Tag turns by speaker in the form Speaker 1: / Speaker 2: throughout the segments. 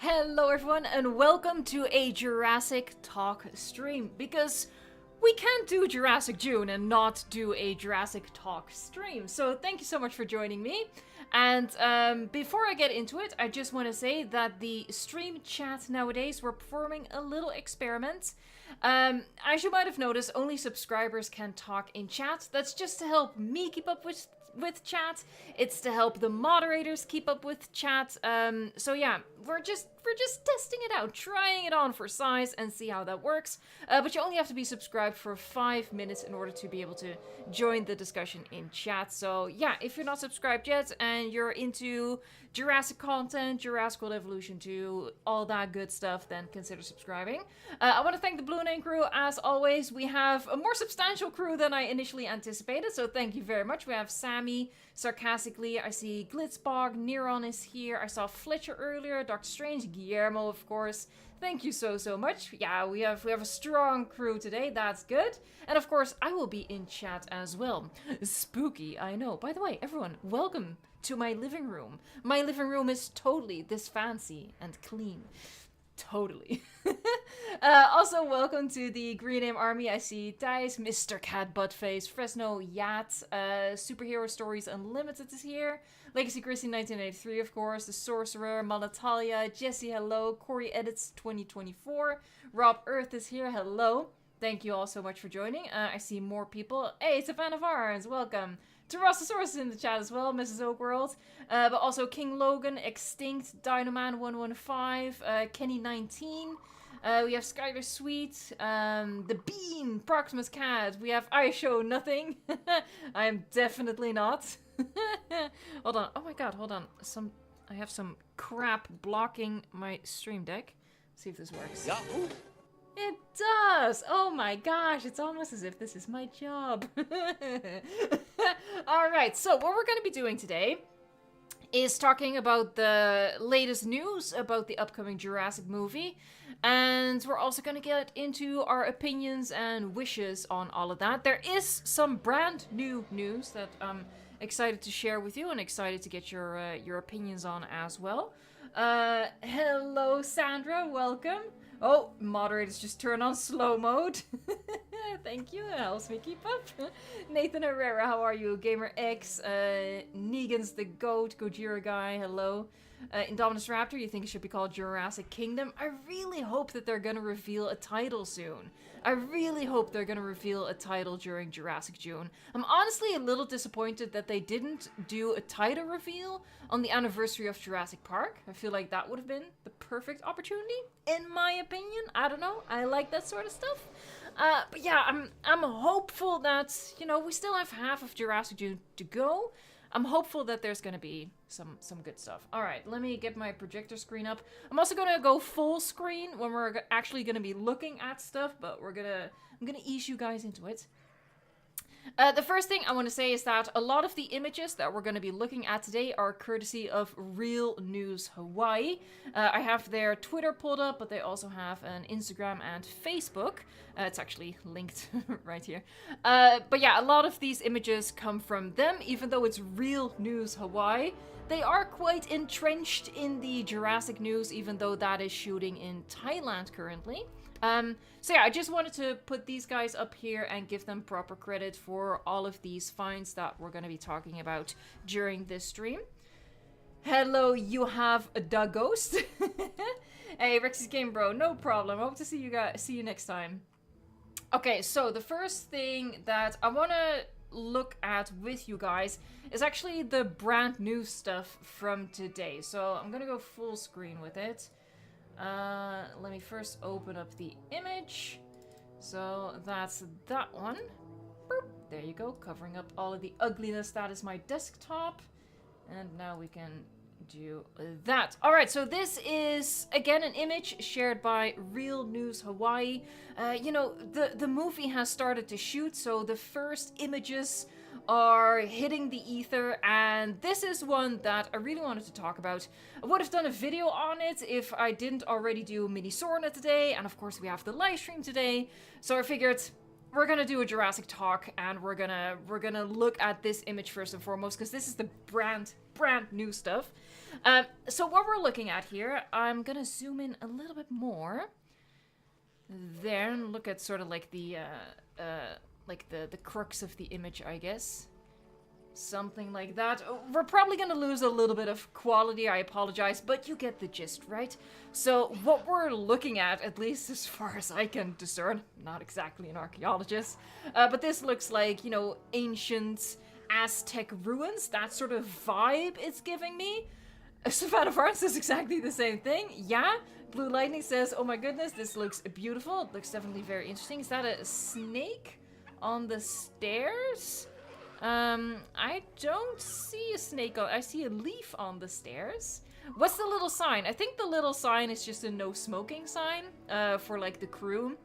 Speaker 1: Hello everyone and welcome to a Jurassic Talk stream, because we can't do Jurassic June and not do a Jurassic Talk stream. So thank you so much for joining me. And before I get into it, I just want to say that the stream chat nowadays, we're performing a little experiment. As you might have noticed, only subscribers can talk in chat. That's just to help me keep up with chat. It's to help the moderators keep up with chat. So yeah, we're just testing it out, trying it on for size and see how that works. But you only have to be subscribed for 5 minutes in order to be able to join the discussion in chat. So yeah, if you're not subscribed yet and you're into Jurassic content, Jurassic World Evolution 2, all that good stuff, then consider subscribing. I want to thank the Blue Name crew. As always, we have a more substantial crew than I initially anticipated, so thank you very much. We have Sammy, Sarcastically, I see Glitzbog, Neron is here, I saw Fletcher earlier, Dr. Strange, Guillermo, of course. Thank you so much. Yeah, we have a strong crew today, that's good. And of course, I will be in chat as well. Spooky, I know. By the way, everyone, welcome to my living room. My living room is totally this fancy and clean. Totally. Also, welcome to the Green Name Army. I see Dice, Mr. Cat Buttface, Fresno Yat, Superhero Stories Unlimited is here. Legacy Christie 1983, of course. The Sorcerer, Malatalia, Jesse, hello. Corey Edits 2024. Rob Earth is here, hello. Thank you all so much for joining. I see more people. Hey, it's a fan of ours. Welcome. Tyrannosaurus in the chat as well, Mrs. Oakworld. But also King Logan, Extinct, Dynoman115, Kenny19. We have Skylar Sweet, The Bean, Proximus Cat. We have I Show Nothing. I am definitely not. Hold on. Oh my god, hold on. I have some crap blocking my stream deck. Let's see if this works. Yahoo! It does! Oh my gosh, it's almost as if this is my job. Alright, so what we're going to be doing today is talking about the latest news about the upcoming Jurassic movie. And we're also going to get into our opinions and wishes on all of that. There is some brand new news that I'm excited to share with you and excited to get your opinions on as well. Hello, Sandra, welcome. Oh, moderators just turn on slow mode. Thank you, it helps me keep up. Nathan Herrera, how are you? Gamer X, Negan's the GOAT, Gojira guy, hello. Indominus Raptor, you think it should be called Jurassic Kingdom? I really hope that they're gonna reveal a title soon. I really hope they're gonna reveal a title during Jurassic June. I'm honestly a little disappointed that they didn't do a title reveal on the anniversary of Jurassic Park. I feel like that would have been the perfect opportunity, in my opinion. I don't know, I like that sort of stuff. But yeah, I'm hopeful that, you know, we still have half of Jurassic June to go. I'm hopeful that there's gonna be some good stuff. Alright, let me get my projector screen up. I'm also gonna go full screen when we're actually gonna be looking at stuff, but I'm gonna ease you guys into it. The first thing I want to say is that a lot of the images that we're going to be looking at today are courtesy of Real News Hawaii. I have their Twitter pulled up, but they also have an Instagram and Facebook. It's actually linked right here. But yeah, a lot of these images come from them, even though it's Real News Hawaii. They are quite entrenched in the Jurassic news, even though that is shooting in Thailand currently. So yeah, I just wanted to put these guys up here and give them proper credit for all of these finds that we're going to be talking about during this stream. Hello, you have the ghost. Hey, Rexy's Game Bro, no problem. Hope to see you next time. Okay, so the first thing that I want to look at with you guys is actually the brand new stuff from today. So I'm going to go full screen with it. Let me first open up the image. So that's that one. Boop. There you go, covering up all of the ugliness that is my desktop. And now we can do that. Alright, so this is, again, an image shared by Real News Hawaii. You know, the movie has started to shoot, so the first images are hitting the ether, and this is one that I really wanted to talk about. I would have done a video on it if I didn't already do Mini Sorna today, and of course we have the live stream today, so I figured we're gonna do a Jurassic Talk, and we're gonna look at this image first and foremost, because this is the brand brand new stuff. So what we're looking at here, I'm gonna zoom in a little bit more. There, and look at sort of like the crux of the image, I guess. Something like that. We're probably gonna lose a little bit of quality, I apologize, but you get the gist, right? So what we're looking at least as far as I can discern, not exactly an archaeologist, but this looks like, you know, ancient Aztec ruins, that sort of vibe it's giving me. Savannah Farms says exactly the same thing. Yeah. Blue Lightning says, oh my goodness, this looks beautiful. It looks definitely very interesting. Is that a snake on the stairs? I don't see a snake I see a leaf on the stairs. What's the little sign? I think the little sign is just a no smoking sign, for like the crew.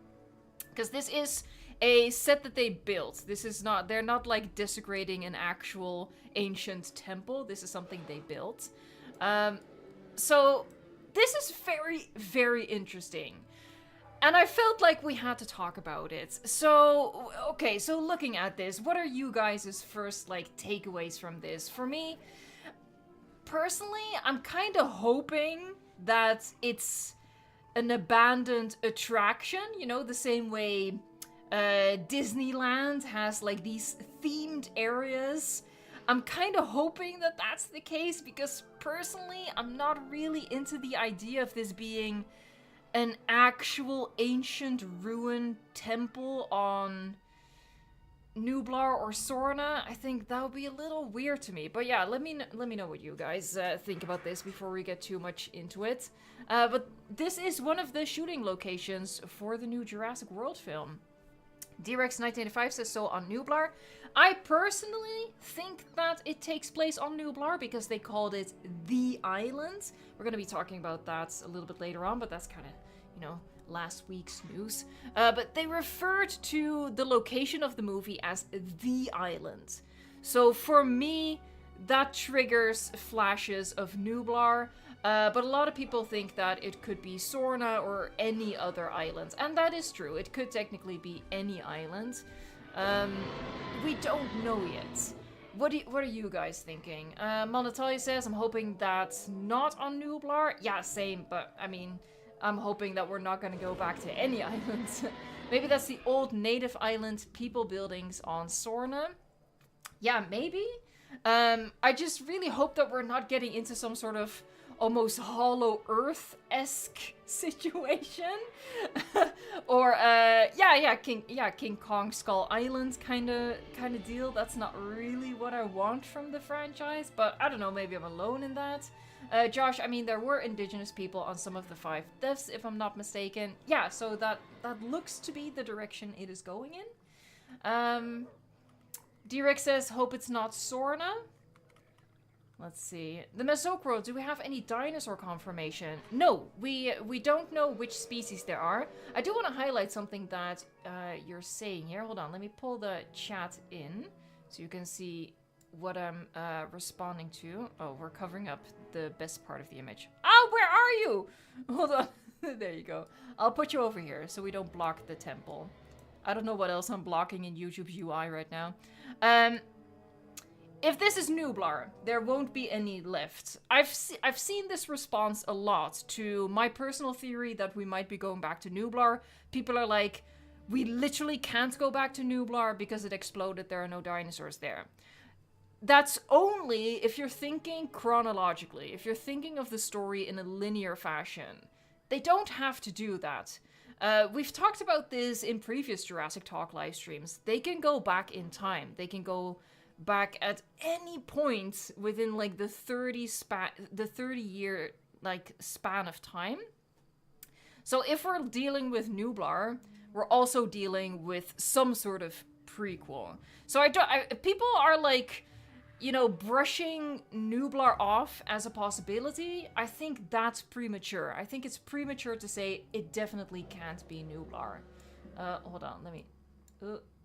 Speaker 1: Because this is a set that they built. This is not, they're not like desecrating an actual ancient temple. This is something they built. So this is very, very interesting. And I felt like we had to talk about it. So, okay, so looking at this, what are you guys' first, like, takeaways from this? For me, personally, I'm kind of hoping that it's an abandoned attraction, you know, the same way Disneyland has, like, these themed areas. I'm kind of hoping that that's the case, because personally, I'm not really into the idea of this being an actual ancient ruined temple on Nublar or Sorna. I think that would be a little weird to me. But yeah, let me know what you guys think about this before we get too much into it. But this is one of the shooting locations for the new Jurassic World film. D-Rex1985 says so on Nublar. I personally think that it takes place on Nublar because they called it the island. We're going to be talking about that a little bit later on, but that's kind of, you know, last week's news. But they referred to the location of the movie as the island. So for me, that triggers flashes of Nublar. But a lot of people think that it could be Sorna or any other island. And that is true. It could technically be any island. We don't know yet. What are you guys thinking? Monatalia says, I'm hoping that's not on Nublar. Yeah, same. But, I mean, I'm hoping that we're not going to go back to any islands. Maybe that's the old native island people buildings on Sorna. Yeah, maybe. I just really hope that we're not getting into some sort of almost Hollow Earth-esque situation. Or King Kong Skull Island kind of deal. That's not really what I want from the franchise, but I don't know, maybe I'm alone in that. Josh, I mean, there were indigenous people on some of the 5 deaths, if I'm not mistaken. Yeah, so that looks to be the direction it is going in. D-Rex says, hope it's not Sorna. Let's see. The Mesocro, do we have any dinosaur confirmation? No, we don't know which species there are. I do want to highlight something that you're saying here. Hold on, let me pull the chat in so you can see what I'm responding to. Oh, we're covering up the best part of the image. Oh, where are you? Hold on. There you go. I'll put you over here so we don't block the temple. I don't know what else I'm blocking in YouTube's UI right now. If this is Nublar, there won't be any left. I've seen this response a lot to my personal theory that we might be going back to Nublar. People are like, we literally can't go back to Nublar because it exploded, there are no dinosaurs there. That's only if you're thinking chronologically, if you're thinking of the story in a linear fashion. They don't have to do that. We've talked about this in previous Jurassic Talk live streams. They can go back in time. They can go back at any point within like the 30 year like span of time. So if we're dealing with Nublar, we're also dealing with some sort of prequel. So people are like, you know, brushing Nublar off as a possibility. I think that's premature. I think it's premature to say it definitely can't be Nublar. Hold on, let me...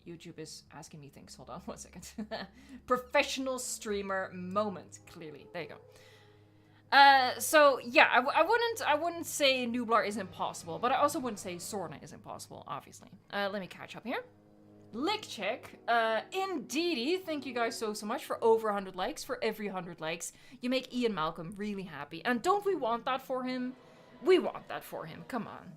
Speaker 1: YouTube is asking me things. Hold on 1 second. Professional streamer moment, clearly. There you go. So yeah, I wouldn't say Nublar is impossible, but I also wouldn't say Sorna is impossible, obviously. Let me catch up here. Lick check. Indeedy, thank you guys so much for over 100 likes. For every 100 likes, you make Ian Malcolm really happy. And don't we want that for him? We want that for him. Come on.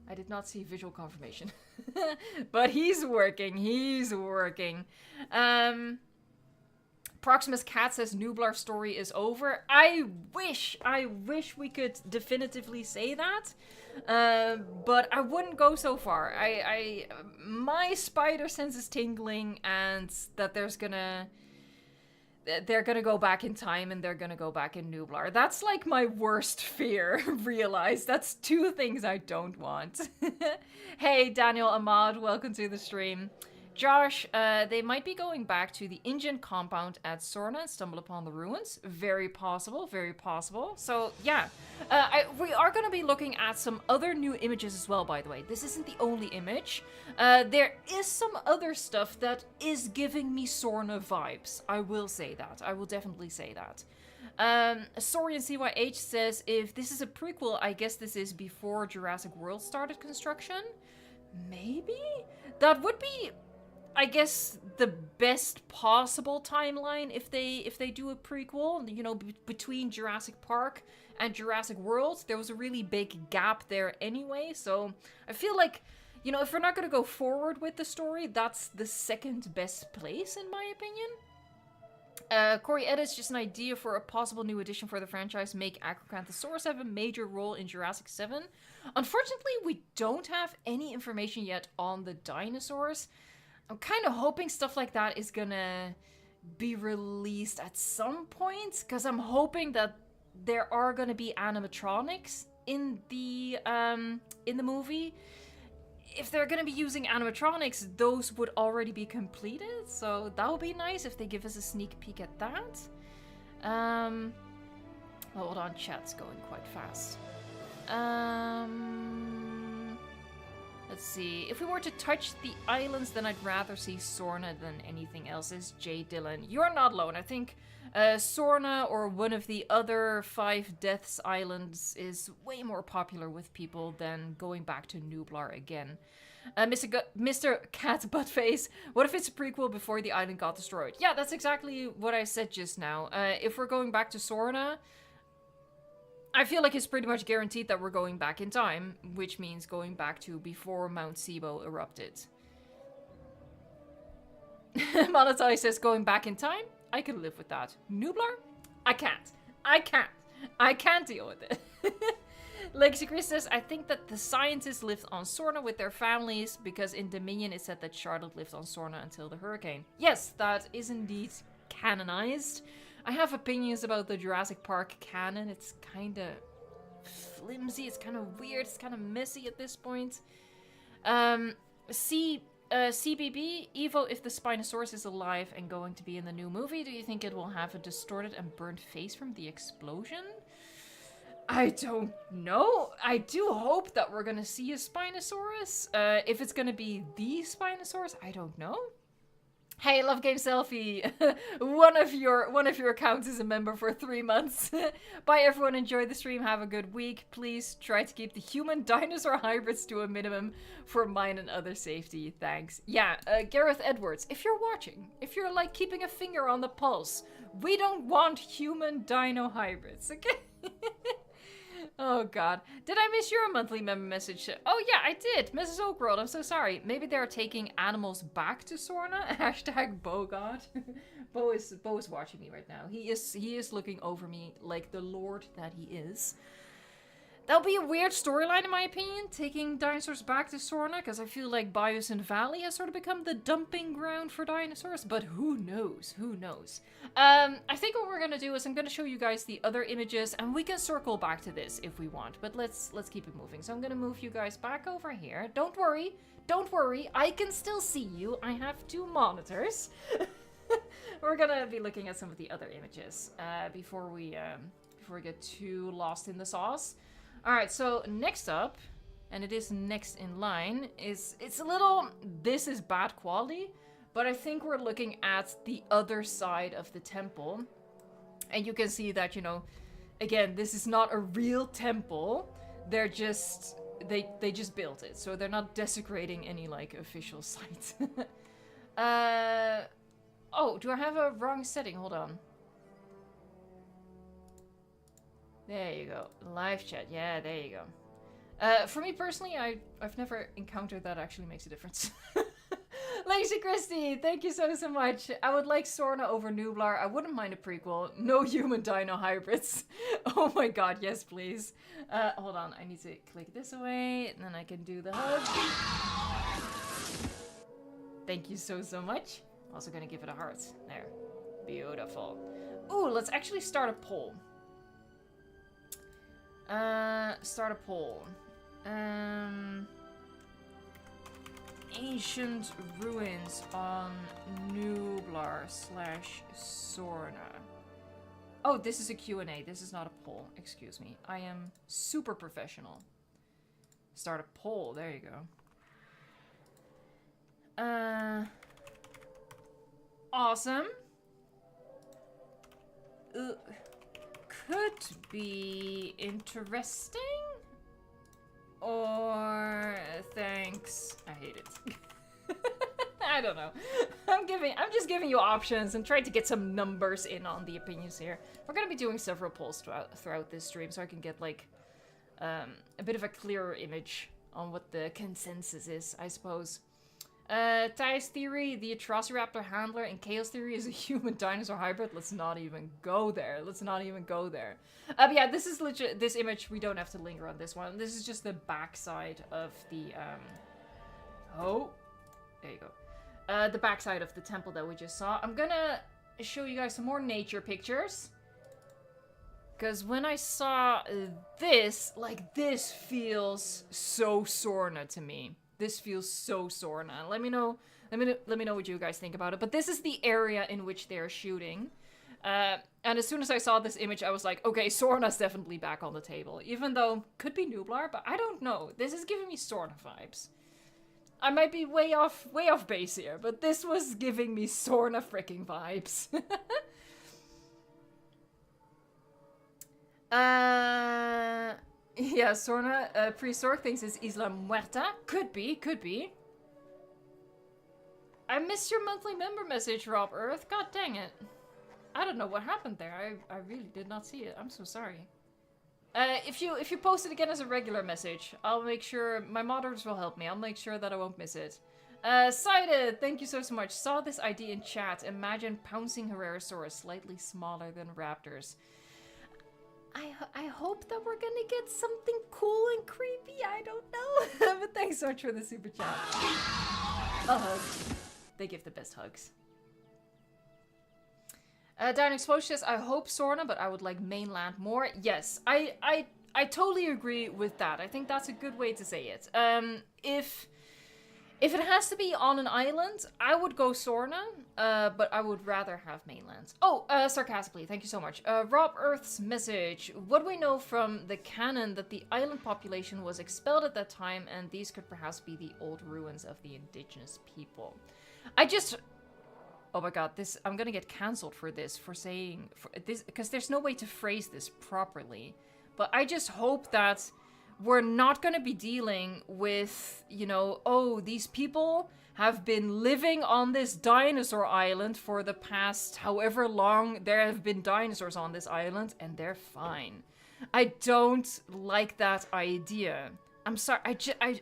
Speaker 1: I did not see visual confirmation. But he's working. He's working. Proximus Cat says Nublar's story is over. I wish we could definitively say that. But I wouldn't go so far. My spider sense is tingling, and that they're gonna go back in time and they're gonna go back in Nublar. That's like my worst fear, realize. That's two things I don't want. Hey, Daniel Ahmad, welcome to the stream. Josh, they might be going back to the Indian compound at Sorna and stumble upon the ruins. Very possible, very possible. So, yeah. We are going to be looking at some other new images as well, by the way. This isn't the only image. There is some other stuff that is giving me Sorna vibes. I will say that. I will definitely say that. Sorian CYH says, if this is a prequel, I guess this is before Jurassic World started construction? Maybe? That would be, I guess, the best possible timeline if they do a prequel. You know, between Jurassic Park and Jurassic World, there was a really big gap there anyway. So I feel like, you know, if we're not going to go forward with the story, that's the second best place in my opinion. Corey edits just an idea for a possible new addition for the franchise. Make Acrocanthosaurus have a major role in Jurassic 7. Unfortunately, we don't have any information yet on the dinosaurs. I'm kind of hoping stuff like that is gonna be released at some point, because I'm hoping that there are gonna be animatronics in the movie. If they're gonna be using animatronics, those would already be completed, so that would be nice if they give us a sneak peek at that. Hold on, chat's going quite fast. Let's see. If we were to touch the islands, then I'd rather see Sorna than anything else, is Jay Dillon. You're not alone. I think Sorna or one of the other 5 Deaths Islands is way more popular with people than going back to Nublar again. Mr. Cat Buttface, what if it's a prequel before the island got destroyed? Yeah, that's exactly what I said just now. If we're going back to Sorna, I feel like it's pretty much guaranteed that we're going back in time, which means going back to before Mount Sibo erupted. Malatai says going back in time? I can live with that. Nublar? I can't. I can't deal with it. Legacy Chris says, I think that the scientists lived on Sorna with their families, because in Dominion it said that Charlotte lived on Sorna until the hurricane. Yes, that is indeed canonized. I have opinions about the Jurassic Park canon. It's kind of flimsy, it's kind of weird, it's kind of messy at this point. CBB, Evo, if the Spinosaurus is alive and going to be in the new movie, do you think it will have a distorted and burnt face from the explosion? I don't know. I do hope that we're going to see a Spinosaurus. If it's going to be the Spinosaurus, I don't know. Hey, Love Game Selfie, one of your accounts is a member for 3 months. Bye everyone, enjoy the stream, have a good week. Please try to keep the human dinosaur hybrids to a minimum for mine and other safety. Thanks. Yeah, Gareth Edwards, if you're watching, if you're like keeping a finger on the pulse, we don't want human dino hybrids, okay? Oh god. Did I miss your monthly member message? Oh yeah, I did. Mrs. Oakworld, I'm so sorry. Maybe they're taking animals back to Sorna? Hashtag BoGod. Bo is watching me right now. He is looking over me like the lord that he is. That'll be a weird storyline in my opinion, taking dinosaurs back to Sorna, because I feel like Biosyn Valley has sort of become the dumping ground for dinosaurs, but who knows? Who knows? I think what we're going to do is I'm going to show you guys the other images, and we can circle back to this if we want, but let's keep it moving. So I'm going to move you guys back over here. Don't worry, I can still see you. I have 2 monitors. We're going to be looking at some of the other images before we get too lost in the sauce. Alright, so next up, and it is next in line, it's a little, this is bad quality, but I think we're looking at the other side of the temple. And you can see that, you know, again, this is not a real temple. They're just they just built it, so they're not desecrating any like official site. Oh, do I have a wrong setting? Hold on. There you go. Live chat. Yeah, there you go. For me personally, I've never encountered that actually makes a difference. Lacey Christie, thank you so much. I would like Sorna over Nublar. I wouldn't mind a prequel. No human dino hybrids. Oh my god, yes please. Hold on, I need to click this away, and then I can do the hug. Thank you so much. Also gonna give it a heart. There. Beautiful. Ooh, let's actually start a poll. Start a poll. Ancient ruins on Nublar / Sorna. Oh, this is a Q&A. This is not a poll. Excuse me. I am super professional. Start a poll. There you go. Awesome. Could be interesting. Or thanks. I hate it. I don't know. I'm just giving you options and trying to get some numbers in on the opinions here. We're gonna be doing several polls throughout this stream, so I can get like a bit of a clearer image on what the consensus is, I suppose. Ty's theory, the Atrociraptor handler in Chaos theory is a human dinosaur hybrid. Let's not even go there. Let's not even go there. But yeah, this is legit. This image, we don't have to linger on this one. This is just the backside of the, oh, there you go. The backside of the temple that we just saw. I'm gonna show you guys some more nature pictures. Because when I saw this, like, this feels so Sorna to me. This feels so Sorna. Let me know what you guys think about it. But this is the area in which they're shooting. And as soon as I saw this image, I was like, okay, Sorna's definitely back on the table. Even though, could be Nublar, but I don't know. This is giving me Sorna vibes. I might be way off base here, but this was giving me Sorna freaking vibes. Yeah, Sorna, Prehistoric thinks it's Isla Muerta. Could be. I missed your monthly member message, Rob Earth. God dang it. I don't know what happened there. I really did not see it. I'm so sorry. If you post it again as a regular message, I'll make sure, my moderators will help me. I'll make sure that I won't miss it. Cited, thank you so much. Saw this idea in chat. Imagine pouncing Herrerasaurus slightly smaller than raptors. I hope that we're gonna get something cool and creepy. I don't know. But thanks so much for the super chat. A hug. They give the best hugs. Down Explosion says, I hope Sorna, but I would like mainland more. Yes, I totally agree with that. I think that's a good way to say it. If it has to be on an island, I would go Sorna, but I would rather have mainland. Oh, sarcastically, thank you so much. Rob Earth's message. What do we know from the canon that the island population was expelled at that time, and these could perhaps be the old ruins of the indigenous people? Oh my god, I'm gonna get cancelled for this, for saying this, because there's no way to phrase this properly. But I just hope that we're not going to be dealing with, you know, oh, these people have been living on this dinosaur island for the past however long there have been dinosaurs on this island, and they're fine. I don't like that idea. I'm sorry,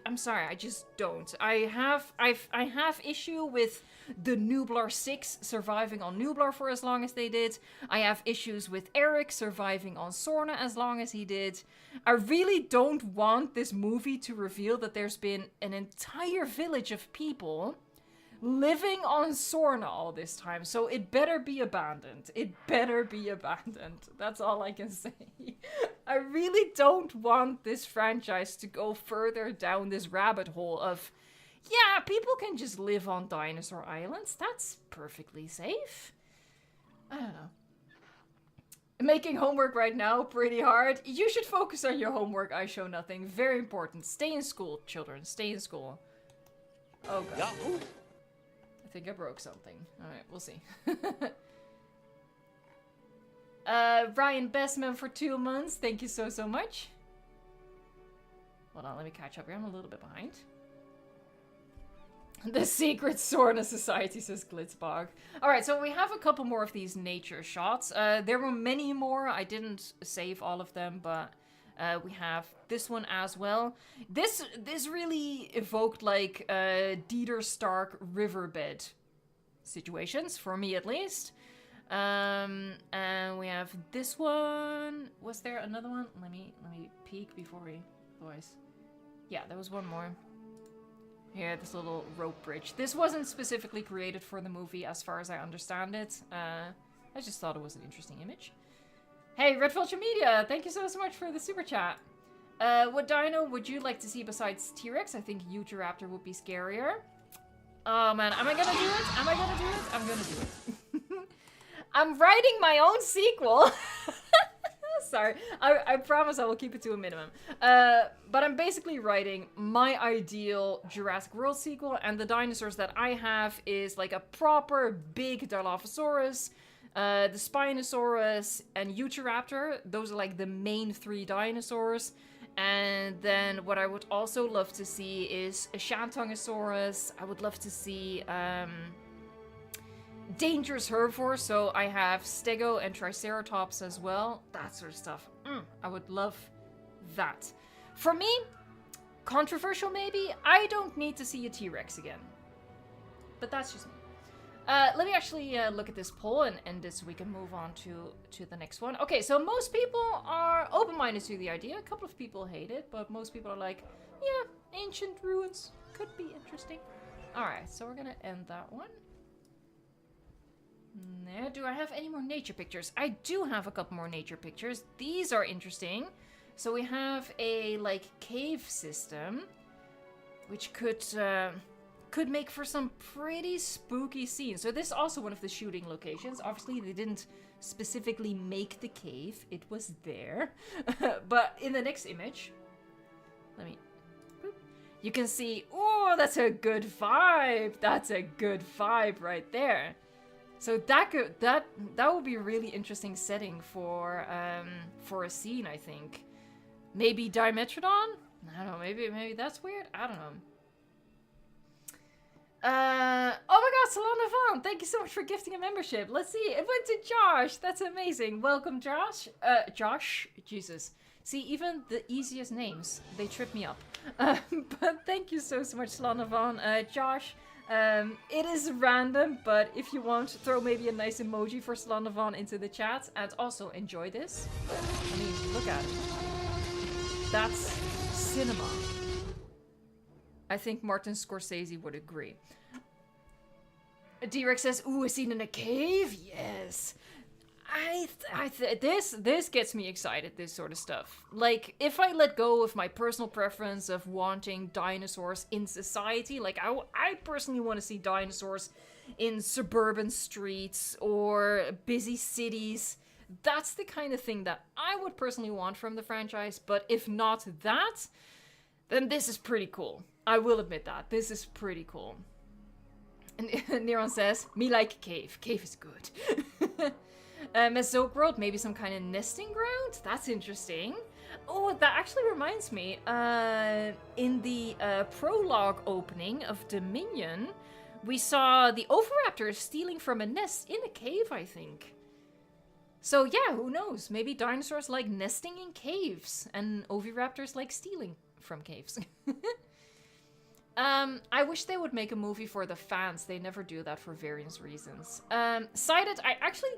Speaker 1: I'm sorry, I just don't. I have issue with the Nublar 6 surviving on Nublar for as long as they did. I have issues with Eric surviving on Sorna as long as he did. I really don't want this movie to reveal that there's been an entire village of people living on Sorna all this time, so it better be abandoned. It better be abandoned. That's all I can say. I really don't want this franchise to go further down this rabbit hole of, yeah, people can just live on dinosaur islands. That's perfectly safe. I don't know. Making homework right now, pretty hard. You should focus on your homework, I show nothing. Very important. Stay in school, children. Stay in school. Oh god. Yahoo! I think I broke something. Alright, we'll see. Ryan Bestman for 2 months. Thank you so, so much. Hold on, let me catch up here. I'm a little bit behind. The secret Sorna society, says Glitzbog. Alright, so we have a couple more of these nature shots. There were many more. I didn't save all of them, but we have this one as well. This really evoked like Dieter Stark riverbed situations, for me at least. And we have this one. Was there another one? Let me peek before we otherwise. Yeah, there was one more. Here, this little rope bridge. This wasn't specifically created for the movie, as far as I understand it. I just thought it was an interesting image. Hey, Red Vulture Media, thank you so much for the super chat. What dino would you like to see besides T-Rex? I think Utahraptor would be scarier. Oh man, am I gonna do it? Am I gonna do it? I'm gonna do it. I'm writing my own sequel. Sorry, I promise I will keep it to a minimum. But I'm basically writing my ideal Jurassic World sequel, and the dinosaurs that I have is like a proper big Dilophosaurus, the Spinosaurus, and Utahraptor. Those are like the main 3 dinosaurs. And then what I would also love to see is a Shantungosaurus. I would love to see dangerous herbivores, so I have Stego and Triceratops as well. That sort of stuff. I would love that. For me, controversial maybe, I don't need to see a T-Rex again. But that's just me. Let me actually look at this poll and end this so we can move on to the next one. Okay, so most people are open-minded to the idea. A couple of people hate it, but most people are like, yeah, ancient ruins could be interesting. Alright, so we're gonna end that one. Now, do I have any more nature pictures? I do have a couple more nature pictures. These are interesting. So we have a, like, cave system, which could make for some pretty spooky scenes. So this is also one of the shooting locations. Obviously, they didn't specifically make the cave. It was there. But in the next image, let me... You can see, oh, that's a good vibe. That's a good vibe right there. So that would be a really interesting setting for a scene, I think. Maybe Dimetrodon? I don't know, maybe that's weird? I don't know. Oh my god, Solana Vaughn, thank you so much for gifting a membership. Let's see, it went to Josh. That's amazing. Welcome, Josh. Josh? Jesus. See, even the easiest names, they trip me up. But thank you so much, Solana Vaughn. Josh, it is random, but if you want, throw maybe a nice emoji for Solana Vaughn into the chat. And also, enjoy this. I mean, look at it. That's cinema. I think Martin Scorsese would agree. D-Rex says, ooh, a scene in a cave? Yes. This gets me excited, this sort of stuff. Like, if I let go of my personal preference of wanting dinosaurs in society, like, I personally want to see dinosaurs in suburban streets or busy cities. That's the kind of thing that I would personally want from the franchise, but if not that, then this is pretty cool. I will admit that. This is pretty cool. And Neron says, me like cave. Cave is good. Mesozoic world, maybe some kind of nesting ground? That's interesting. Oh, that actually reminds me. In the prologue opening of Dominion, we saw the Oviraptors stealing from a nest in a cave, I think. So yeah, who knows? Maybe dinosaurs like nesting in caves, and Oviraptors like stealing from caves. I wish they would make a movie for the fans. They never do that for various reasons. Cited, I actually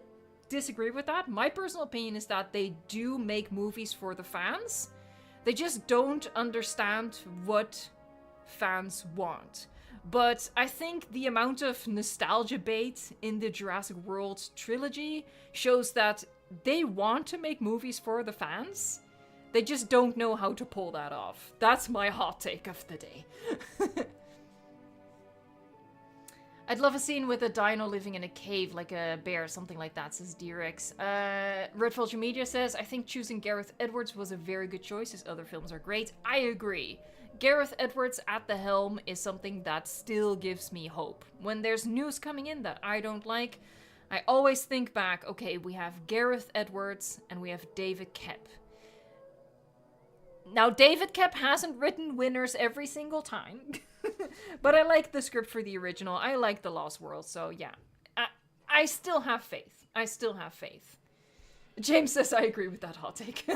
Speaker 1: disagree with that. My personal opinion is that they do make movies for the fans. They just don't understand what fans want. But I think the amount of nostalgia bait in the Jurassic World trilogy shows that they want to make movies for the fans. They just don't know how to pull that off. That's my hot take of the day. I'd love a scene with a dino living in a cave, like a bear, something like that, says D-Rex. Red Vulture Media says, I think choosing Gareth Edwards was a very good choice. His other films are great. I agree. Gareth Edwards at the helm is something that still gives me hope. When there's news coming in that I don't like, I always think back, okay, we have Gareth Edwards and we have David Koepp. Now, David Koepp hasn't written winners every single time, but I like the script for the original. I like The Lost World, so yeah. I still have faith. I still have faith. James says I agree with that hot take.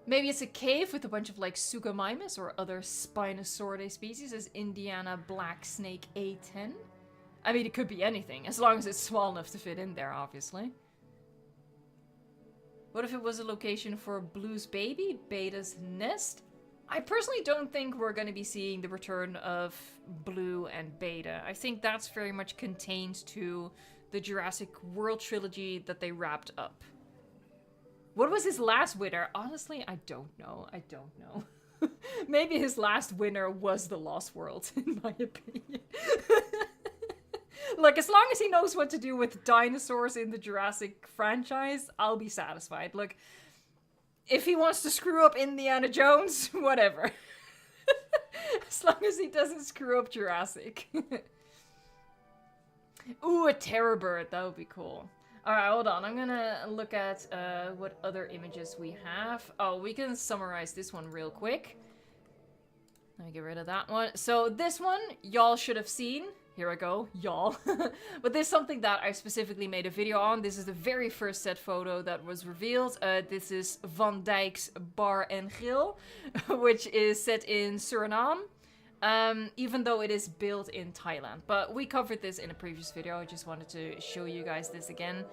Speaker 1: Maybe it's a cave with a bunch of like Suchomimus or other Spinosauridae species as Indiana Black Snake A10. I mean, it could be anything, as long as it's small enough to fit in there, obviously. What if it was a location for Blue's baby, Beta's nest? I personally don't think we're going to be seeing the return of Blue and Beta. I think that's very much contained to the Jurassic World trilogy that they wrapped up. What was his last winner? Honestly, I don't know. I don't know. Maybe his last winner was The Lost World, in my opinion. Look, as long as he knows what to do with dinosaurs in the Jurassic franchise, I'll be satisfied. Look, if he wants to screw up Indiana Jones, whatever. As long as he doesn't screw up Jurassic. Ooh, a terror bird. That would be cool. Alright, hold on. I'm gonna look at what other images we have. Oh, we can summarize this one real quick. Let me get rid of that one. So this one, y'all should have seen. Here I go, y'all. But this is something that I specifically made a video on. This is the very first set photo that was revealed. This is Van Dijk's Bar en Grill, which is set in Suriname. Even though it is built in Thailand. But we covered this in a previous video. I just wanted to show you guys this again.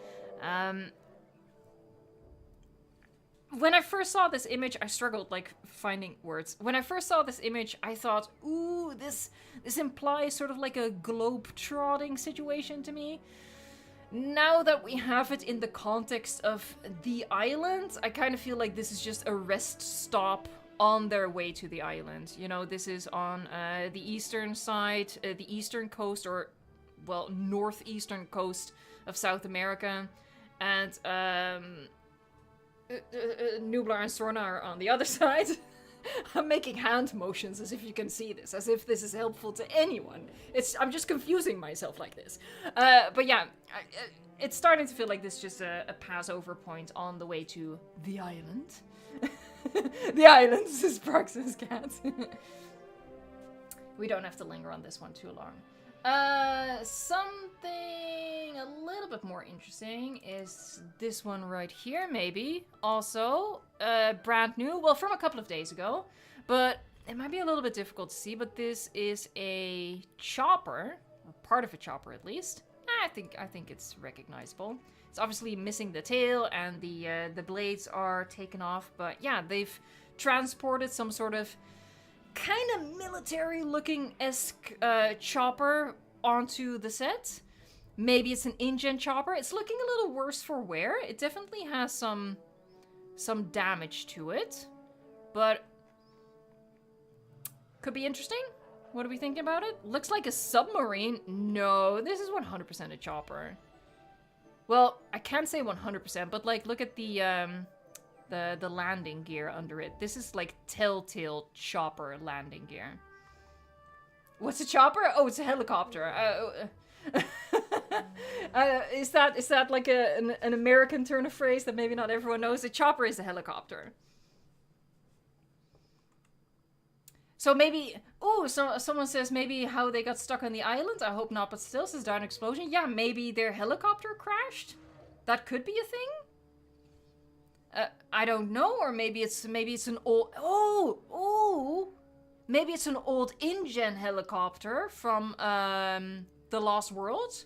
Speaker 1: When I first saw this image, I struggled, like, finding words. When I first saw this image, I thought, ooh, this implies sort of like a globe-trotting situation to me. Now that we have it in the context of the island, I kind of feel like this is just a rest stop on their way to the island. You know, this is on the eastern side, the eastern coast, or, well, northeastern coast of South America. And, Nublar and Sorna are on the other side. I'm making hand motions as if you can see this, as if this is helpful to anyone. I'm just confusing myself like this. But yeah, it's starting to feel like this is just a passover point on the way to the island. The island, is Proxim's cat. We don't have to linger on this one too long. Something a little bit more interesting is this one right here, maybe. Also, brand new, well, from a couple of days ago, but it might be a little bit difficult to see, but this is a chopper, or part of a chopper at least. I think it's recognizable. It's obviously missing the tail and the blades are taken off, but yeah, they've transported some sort of kind of military-looking-esque chopper onto the set. Maybe it's an InGen chopper. It's looking a little worse for wear. It definitely has some damage to it, but could be interesting. What are we thinking about it? Looks like a submarine. No, this is 100% a chopper. Well, I can't say 100%, but like, look at the landing gear under it. This is like Telltale chopper landing gear. What's a chopper? Oh, it's a helicopter. Is that like an American turn of phrase that maybe not everyone knows? A chopper is a helicopter. So maybe, oh, so someone says maybe how they got stuck on the island. I hope not, but still, says down explosion. Yeah, maybe their helicopter crashed. That could be a thing. I don't know, or maybe it's an old. Maybe it's an old InGen helicopter from The Lost World.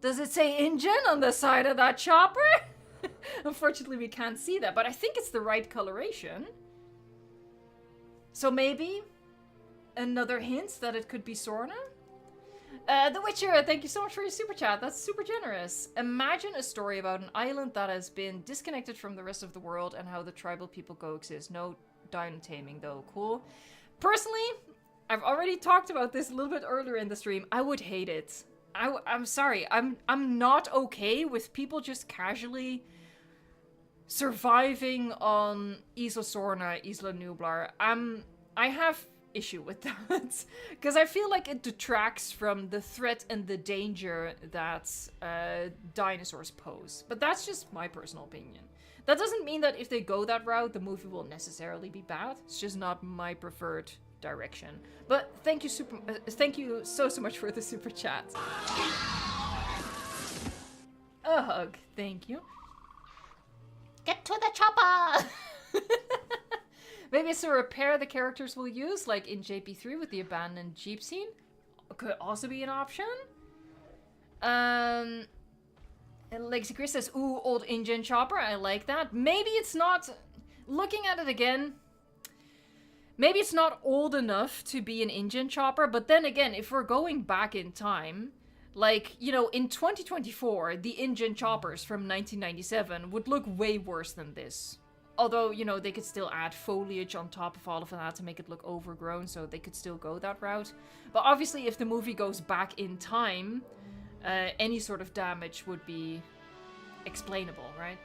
Speaker 1: Does it say InGen on the side of that chopper? Unfortunately, we can't see that, but I think it's the right coloration. So maybe another hint that it could be Sorna? The Witcher, thank you so much for your super chat. That's super generous. Imagine a story about an island that has been disconnected from the rest of the world and how the tribal people coexist. No dino taming though. Cool. Personally, I've already talked about this a little bit earlier in the stream. I would hate it. I'm sorry. I'm not okay with people just casually surviving on Isla Sorna, Isla Nublar. I have issue with that. Because I feel like it detracts from the threat and the danger that dinosaurs pose. But that's just my personal opinion. That doesn't mean that if they go that route, the movie will necessarily be bad. It's just not my preferred direction. But thank you so much for the super chat. A hug, thank you. Get to the chopper! Maybe it's a repair the characters will use, like in JP3 with the abandoned Jeep scene. Could also be an option. And Lexi Chris says, ooh, old engine chopper, I like that. Maybe it's not, looking at it again, maybe it's not old enough to be an engine chopper, but then again, if we're going back in time, like, you know, in 2024, the engine choppers from 1997 would look way worse than this. Although, you know, they could still add foliage on top of all of that to make it look overgrown, so they could still go that route. But obviously, if the movie goes back in time, any sort of damage would be explainable, right?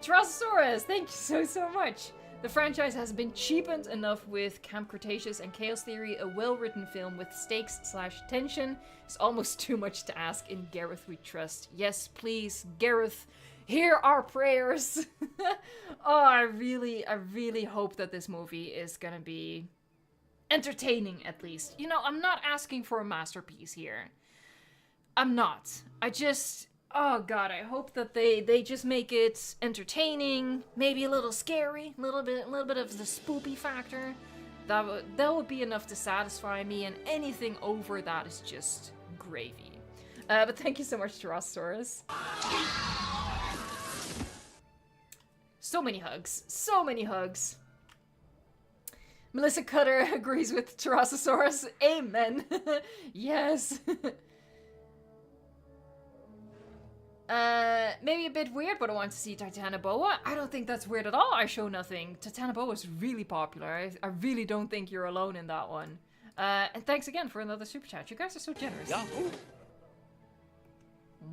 Speaker 1: Tyrannosaurus, thank you so much! The franchise has been cheapened enough with Camp Cretaceous and Chaos Theory, a well-written film with stakes/tension. It's almost too much to ask. In Gareth we trust. Yes, please, Gareth, hear our prayers! Oh, I really hope that this movie is gonna be entertaining, at least. You know, I'm not asking for a masterpiece here. I'm not. I just... Oh god, I hope that they just make it entertaining, maybe a little scary, a little bit of the spoopy factor. That would be enough to satisfy me, and anything over that is just gravy. But thank you so much, Tyrannosaurus. So many hugs. So many hugs. Melissa Cutter agrees with Tyrannosaurus. Amen. Yes. Maybe a bit weird, but I want to see Titanoboa. I don't think that's weird at all. I show nothing. Titanoboa is really popular. I really don't think you're alone in that one. And thanks again for another super chat. You guys are so generous. Yahoo!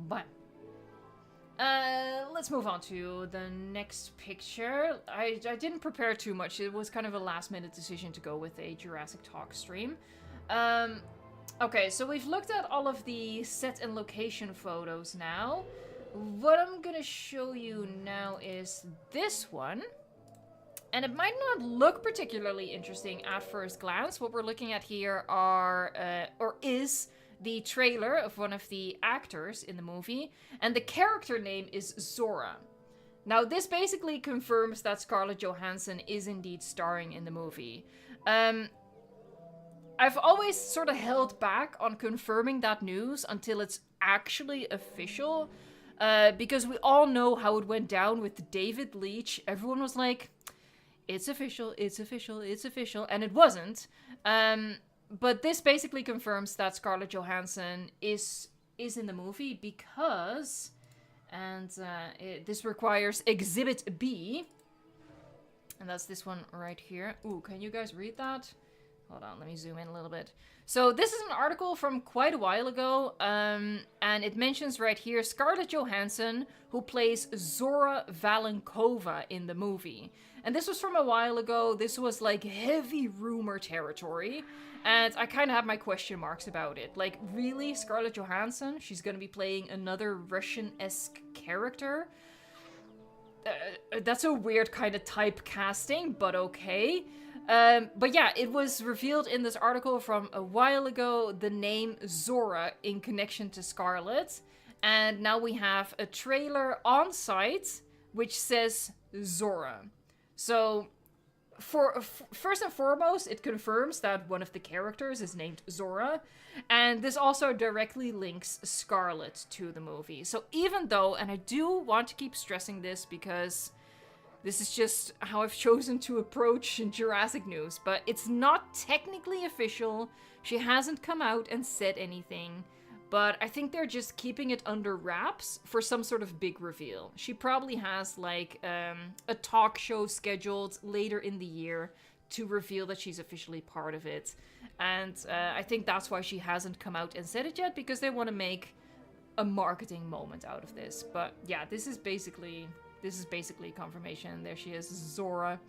Speaker 1: But let's move on to the next picture. I didn't prepare too much. It was kind of a last minute decision to go with a Jurassic Talk stream. Okay, so we've looked at all of the set and location photos now. What I'm gonna show you now is this one. And it might not look particularly interesting at first glance. What we're looking at here is the trailer of one of the actors in the movie. And the character name is Zora. Now, this basically confirms that Scarlett Johansson is indeed starring in the movie. I've always sort of held back on confirming that news until it's actually official. Because we all know how it went down with David Leitch. Everyone was like, it's official, it's official, it's official. And it wasn't. But this basically confirms that Scarlett Johansson is in the movie because... And this requires Exhibit B. And that's this one right here. Ooh, can you guys read that? Hold on, let me zoom in a little bit. So this is an article from quite a while ago, and it mentions right here Scarlett Johansson, who plays Zora Valenkova in the movie. And this was from a while ago. This was like heavy rumor territory, and I kind of have my question marks about it. Like, really, Scarlett Johansson? She's gonna be playing another Russian-esque character? That's a weird kind of typecasting, but okay. But yeah, it was revealed in this article from a while ago, the name Zora in connection to Scarlett. And now we have a trailer on site which says Zora. So, first and foremost, it confirms that one of the characters is named Zora. And this also directly links Scarlett to the movie. So even though, and I do want to keep stressing this because... this is just how I've chosen to approach Jurassic news, but it's not technically official. She hasn't come out and said anything, but I think they're just keeping it under wraps for some sort of big reveal. She probably has like a talk show scheduled later in the year to reveal that she's officially part of it. And I think that's why she hasn't come out and said it yet, because they want to make a marketing moment out of this. But yeah, this is basically confirmation. There she is, Zora.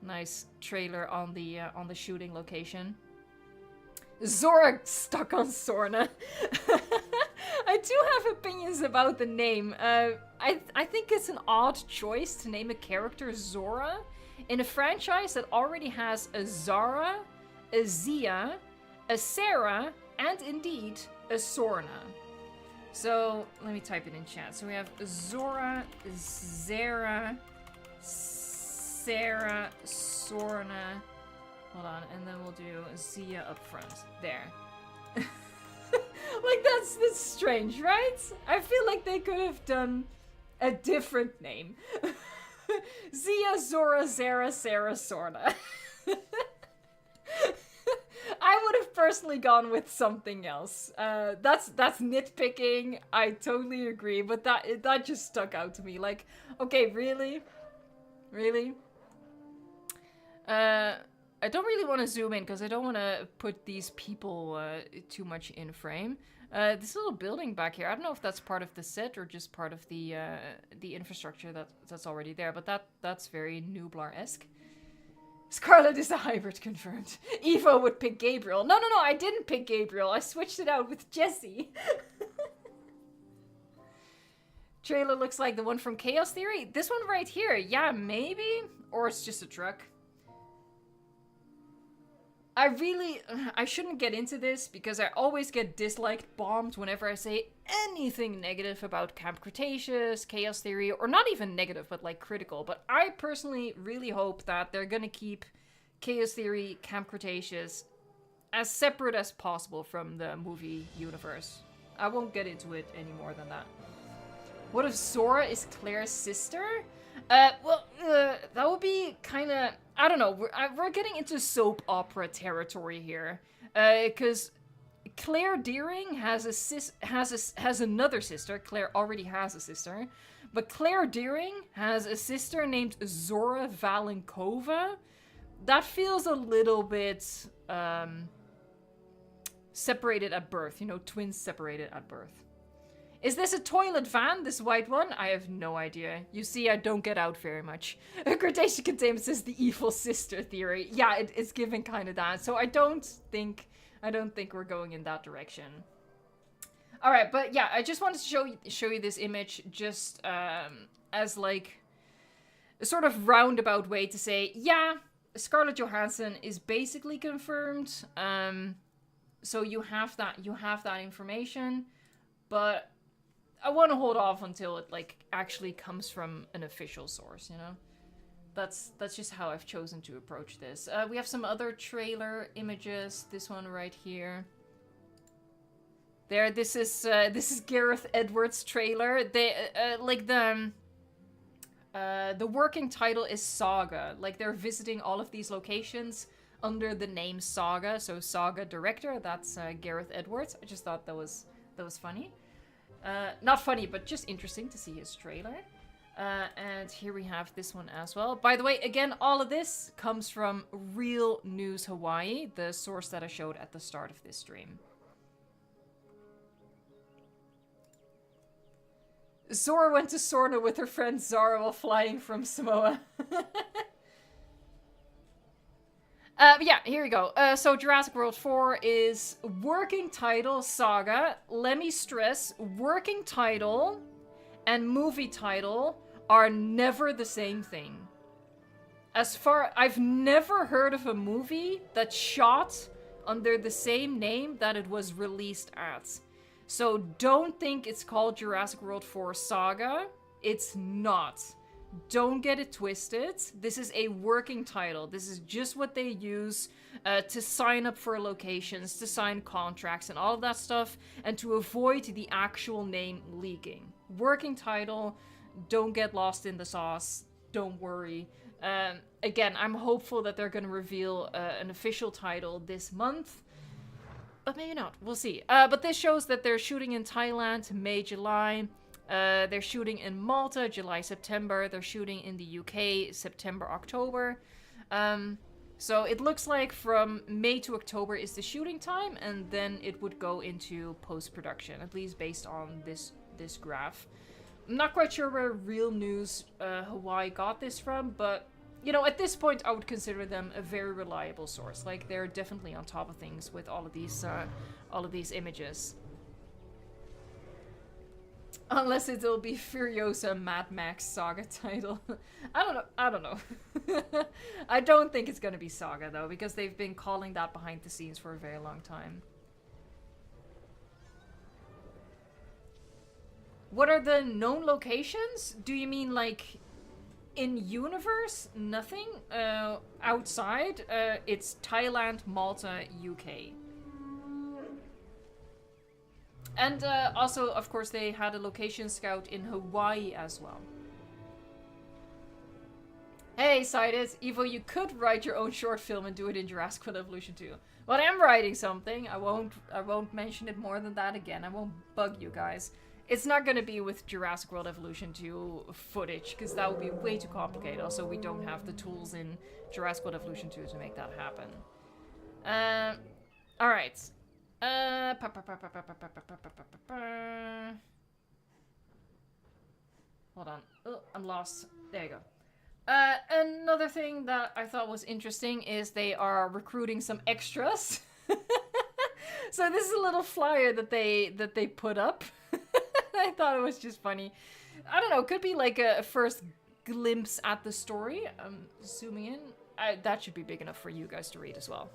Speaker 1: Nice trailer on the shooting location. Zora stuck on Sorna. I do have opinions about the name. I think it's an odd choice to name a character Zora in a franchise that already has a Zara, a Zia, a Sarah, and indeed a Sorna. So let me type it in chat. So we have Zora, Zara, Sarah, Sorna. Hold on, and then we'll do Zia up front. There. Like, that's strange, right? I feel like they could have done a different name. Zia, Zora, Zara, Sarah, Sorna. I would have personally gone with something else. That's nitpicking. I totally agree, but that just stuck out to me. Like, okay, really? Really? I don't really want to zoom in because I don't want to put these people too much in frame. This little building back here, I don't know if that's part of the set or just part of the infrastructure that's already there, but that's very Nublar-esque. Scarlet is a hybrid confirmed. Evo would pick Gabriel. No, I didn't pick Gabriel. I switched it out with Jesse. Trailer looks like the one from Chaos Theory. This one right here, yeah, maybe? Or it's just a truck. I shouldn't get into this because I always get disliked bombed whenever I say anything negative about Camp Cretaceous, Chaos Theory, or not even negative, but like critical. But I personally really hope that they're gonna keep Chaos Theory, Camp Cretaceous as separate as possible from the movie universe. I won't get into it any more than that. What if Zora is Claire's sister? That would be kind of... I don't know, we're getting into soap opera territory here. Because Claire Deering has another sister. Claire already has a sister. But Claire Deering has a sister named Zora Valenkova. That feels a little bit... separated at birth. You know, twins separated at birth. Is this a toilet van, this white one? I have no idea. You see, I don't get out very much. Cretaceous containment says the evil sister theory. Yeah, it's giving kind of that. So I don't think we're going in that direction. All right, but yeah, I just wanted to show you this image just as like a sort of roundabout way to say, yeah, Scarlett Johansson is basically confirmed. So you have that information, but I want to hold off until it like actually comes from an official source, you know? That's just how I've chosen to approach this. We have some other trailer images. This one right here. There, this is Gareth Edwards' trailer. They like the working title is Saga. Like they're visiting all of these locations under the name Saga. So Saga director, that's Gareth Edwards. I just thought that was funny. Not funny, but just interesting to see his trailer. And here we have this one as well. By the way, again, all of this comes from Real News Hawaii, the source that I showed at the start of this stream. Zora went to Sorna with her friend Zara while flying from Samoa. Yeah, here we go. So Jurassic World 4 is working title Saga. Let me stress, working title and movie title are never the same thing. I've never heard of a movie that's shot under the same name that it was released at. So don't think it's called Jurassic World 4 Saga. It's not. Don't get it twisted. This is a working title. This is just what they use to sign up for locations, to sign contracts and all of that stuff, and to avoid the actual name leaking. Working title, don't get lost in the sauce. Don't worry. Again, I'm hopeful that they're going to reveal an official title this month. But maybe not. We'll see. But this shows that they're shooting in Thailand, May, July. They're shooting in Malta, July, September. They're shooting in the UK, September, October. So it looks like from May to October is the shooting time, and then it would go into post-production, at least based on this graph. I'm not quite sure where Real News Hawaii got this from, but you know, at this point, I would consider them a very reliable source. Like, they're definitely on top of things with all of these images. Unless it'll be Furiosa Mad Max Saga title. I don't know. I don't think it's gonna be Saga, though, because they've been calling that behind the scenes for a very long time. What are the known locations? Do you mean, like, in universe? Nothing? Outside? It's Thailand, Malta, UK. And also, of course, they had a location scout in Hawaii as well. Hey, Sidus, Evo, you could write your own short film and do it in Jurassic World Evolution 2. Well, I am writing something. I won't mention it more than that again. I won't bug you guys. It's not going to be with Jurassic World Evolution 2 footage, because that would be way too complicated. Also, we don't have the tools in Jurassic World Evolution 2 to make that happen. Alright. Hold on. Oh, I'm lost. There you go. Another thing that I thought was interesting is they are recruiting some extras. So this is a little flyer that they put up. I thought it was just funny. I don't know, could be like a first glimpse at the story. I'm zooming in. That should be big enough for you guys to read as well.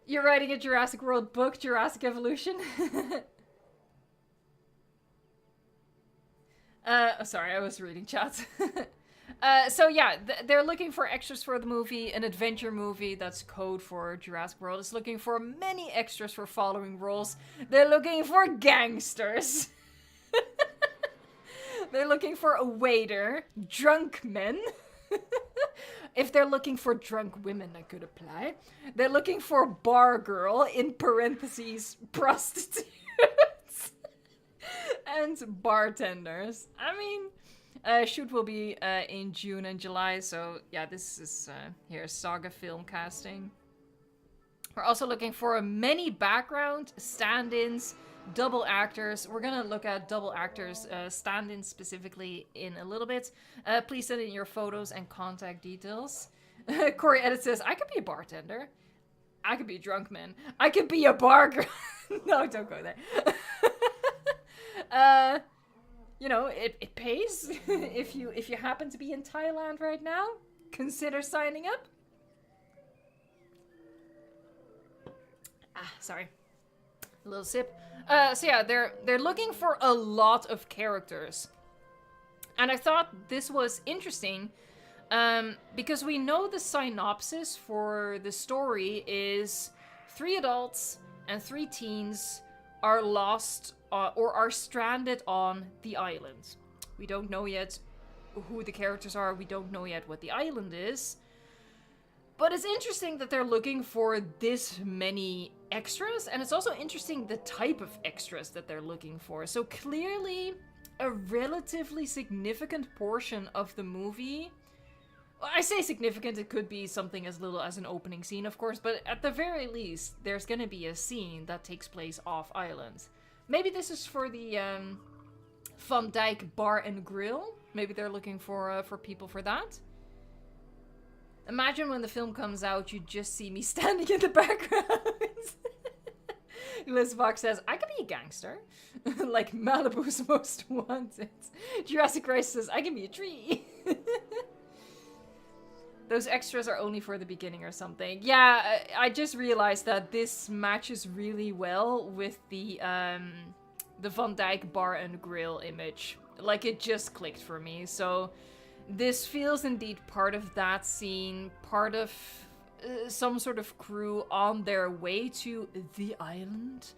Speaker 1: You're writing a Jurassic World book, Jurassic Evolution? Sorry, I was reading chat. So yeah, they're looking for extras for the movie, an adventure movie. That's code for Jurassic World. It's looking for many extras for following roles. They're looking for gangsters. They're looking for a waiter, drunk men. If they're looking for drunk women, I could apply. They're looking for bar girl, in parentheses, prostitutes. And bartenders. I mean, shoot will be in June and July, so yeah, this is here, Saga film casting. We're also looking for many background, stand-ins, double actors. We're gonna look at double actors, stand-ins specifically in a little bit. Please send in your photos and contact details. Corey Edit says, I could be a bartender. I could be a drunk man. I could be a bar girl. No, don't go there. You know, it pays. If you happen to be in Thailand right now, consider signing up. Sorry. A little sip. So yeah, they're looking for a lot of characters. And I thought this was interesting, because we know the synopsis for the story is 3 adults and 3 teens are lost or are stranded on the island. We don't know yet who the characters are. We don't know yet what the island is. But it's interesting that they're looking for this many extras, and it's also interesting the type of extras that they're looking for. So clearly, a relatively significant portion of the movie... Well, I say significant, it could be something as little as an opening scene, of course, but at the very least, there's gonna be a scene that takes place off-island. Maybe this is for the Van Dyke Bar and Grill. Maybe they're looking for people for that. Imagine when the film comes out, you just see me standing in the background. Liz Fox says, I could be a gangster. Like Malibu's Most Wanted. Jurassic Christ says, I can be a tree. Those extras are only for the beginning or something. Yeah, I just realized that this matches really well with the Van Dyke Bar and Grill image. Like, it just clicked for me, so... This feels indeed part of that scene, part of some sort of crew on their way to the island.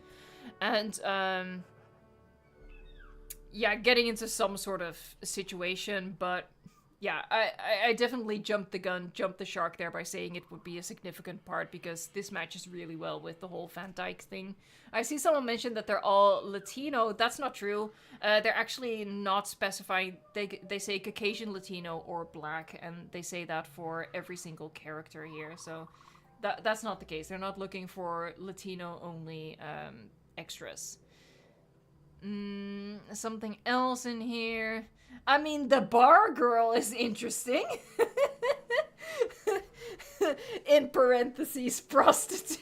Speaker 1: And, yeah, getting into some sort of situation, but yeah, I definitely jumped the gun, jumped the shark there by saying it would be a significant part, because this matches really well with the whole Van Dyke thing. I see someone mention that they're all Latino. That's not true. They're actually not specifying. They say Caucasian, Latino, or Black, and they say that for every single character here. So that's not the case. They're not looking for Latino-only extras. Something else in here. I mean, the bar girl is interesting. In parentheses, prostitutes.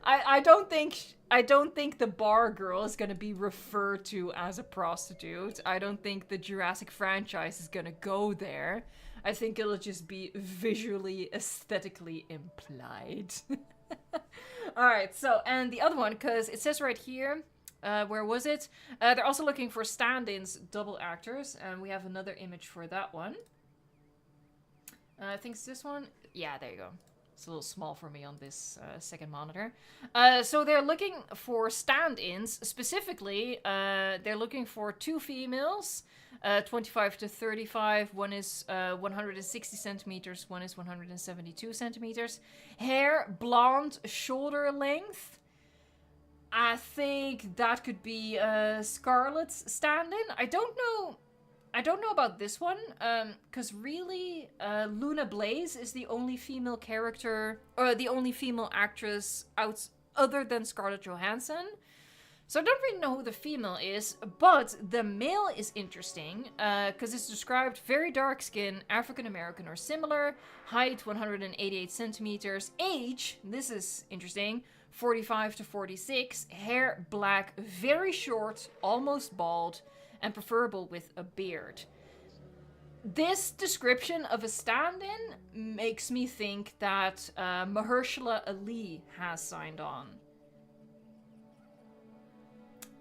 Speaker 1: I don't think the bar girl is gonna be referred to as a prostitute. I don't think the Jurassic franchise is gonna go there. I think it'll just be visually, aesthetically implied. Alright, so, and the other one, because it says right here, where was it? They're also looking for stand-ins, double actors, and we have another image for that one. I think it's this one. Yeah, there you go. It's a little small for me on this second monitor. So they're looking for stand-ins. Specifically, they're looking for 2 females, 25 to 35. One is 160 centimeters. One is 172 centimeters. Hair, blonde, shoulder length. I think that could be Scarlett's stand-in. I don't know about this one, because really, Luna Blaze is the only female character, or the only female actress other than Scarlett Johansson. So I don't really know who the female is, but the male is interesting, because it's described very dark skin, African American or similar, height 188 centimeters, age, this is interesting, 45 to 46, hair black, very short, almost bald, and preferable with a beard. This description of a stand-in makes me think that Mahershala Ali has signed on.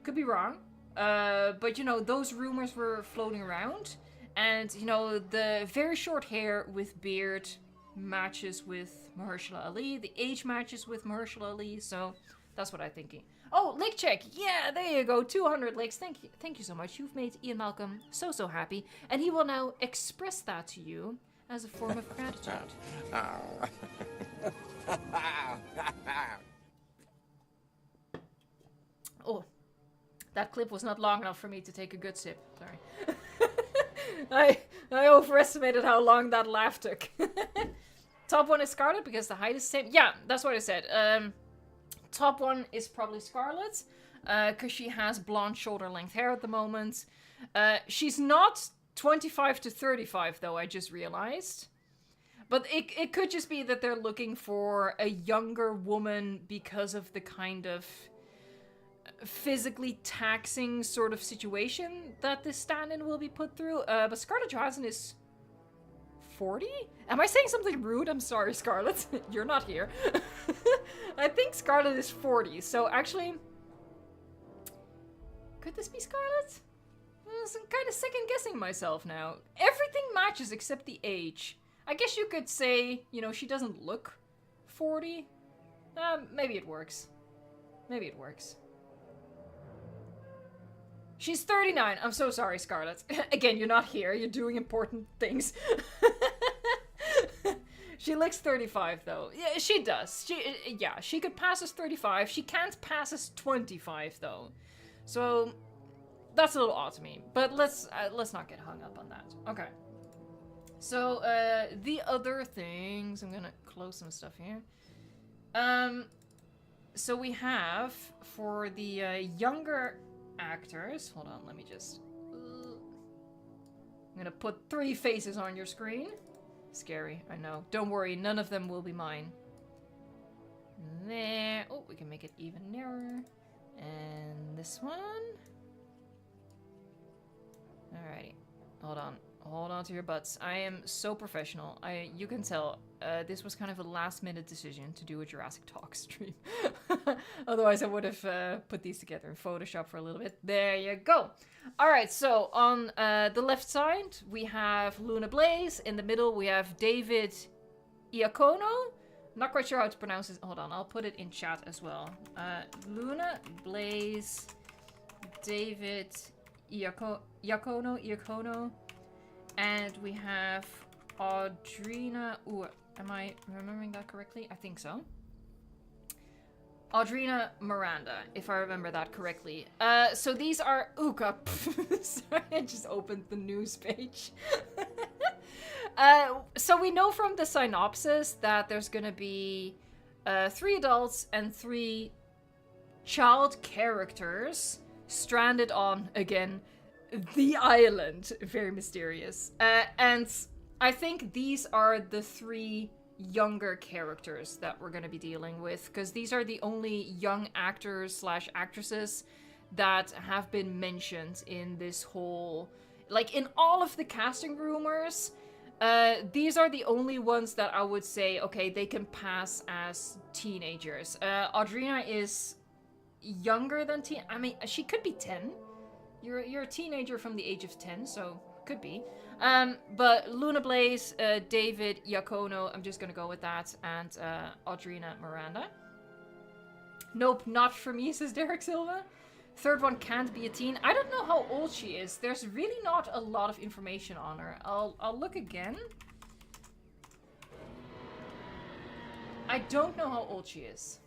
Speaker 1: Could be wrong, but you know, those rumors were floating around, and you know, the very short hair with beard matches with Mahershala Ali, the age matches with Mahershala Ali, so that's what I'm thinking. Oh, lick check. Yeah, there you go. 200 licks. Thank you so much. You've made Ian Malcolm so happy, and he will now express that to you as a form of gratitude. Oh, that clip was not long enough for me to take a good sip. Sorry. I overestimated how long that laugh took. Top one is Scarlett because the height is the same. Yeah, that's what I said. Top one is probably Scarlett, because she has blonde shoulder-length hair at the moment. She's not 25 to 35, though, I just realized. But it could just be that they're looking for a younger woman because of the kind of physically taxing sort of situation that this stand-in will be put through. But Scarlett Johansson is 40? Am I saying something rude? I'm sorry, Scarlett. You're not here. I think Scarlett is 40, so actually... Could this be Scarlett? I'm kind of second-guessing myself now. Everything matches except the age. I guess you could say, you know, she doesn't look 40. Maybe it works. Maybe it works. She's 39. I'm so sorry, Scarlett. Again, you're not here. You're doing important things. She looks 35, though. Yeah, she does. She could pass as 35. She can't pass as 25, though. So, that's a little odd to me. But let's not get hung up on that. Okay. So, the other things... I'm gonna close some stuff here. So we have, for the younger actors... Hold on, let me just... I'm gonna put 3 faces on your screen. Scary, I know. Don't worry, none of them will be mine. There. Oh, we can make it even narrower. And this one. Alrighty. Hold on. Hold on to your butts. I am so professional. You can tell, this was kind of a last-minute decision to do a Jurassic Talk stream. Otherwise, I would have put these together in Photoshop for a little bit. There you go. All right, so on the left side, we have Luna Blaze. In the middle, we have David Iacono. Not quite sure how to pronounce this. Hold on, I'll put it in chat as well. Luna Blaze, David Iacono. And we have Audrina... Ooh, am I remembering that correctly? I think so. Audrina Miranda, if I remember that correctly. So these are... Ooh, God. Sorry, I just opened the news page. So we know from the synopsis that there's gonna be 3 adults and 3 child characters stranded on, again, the island. Very mysterious. And I think these are the 3 younger characters that we're going to be dealing with, because these are the only young actors slash actresses that have been mentioned in this whole, like, in all of the casting rumors. These are the only ones that I would say, okay, they can pass as teenagers. Audrina is younger than I mean, she could be 10. You're a teenager from the age of 10, so could be. But Luna Blaze, David Iacono, I'm just gonna go with that, and Audrina Miranda. Nope, not for me, says Derek Silva. Third one can't be a teen. I don't know how old she is. There's really not a lot of information on her. I'll look again. I don't know how old she is.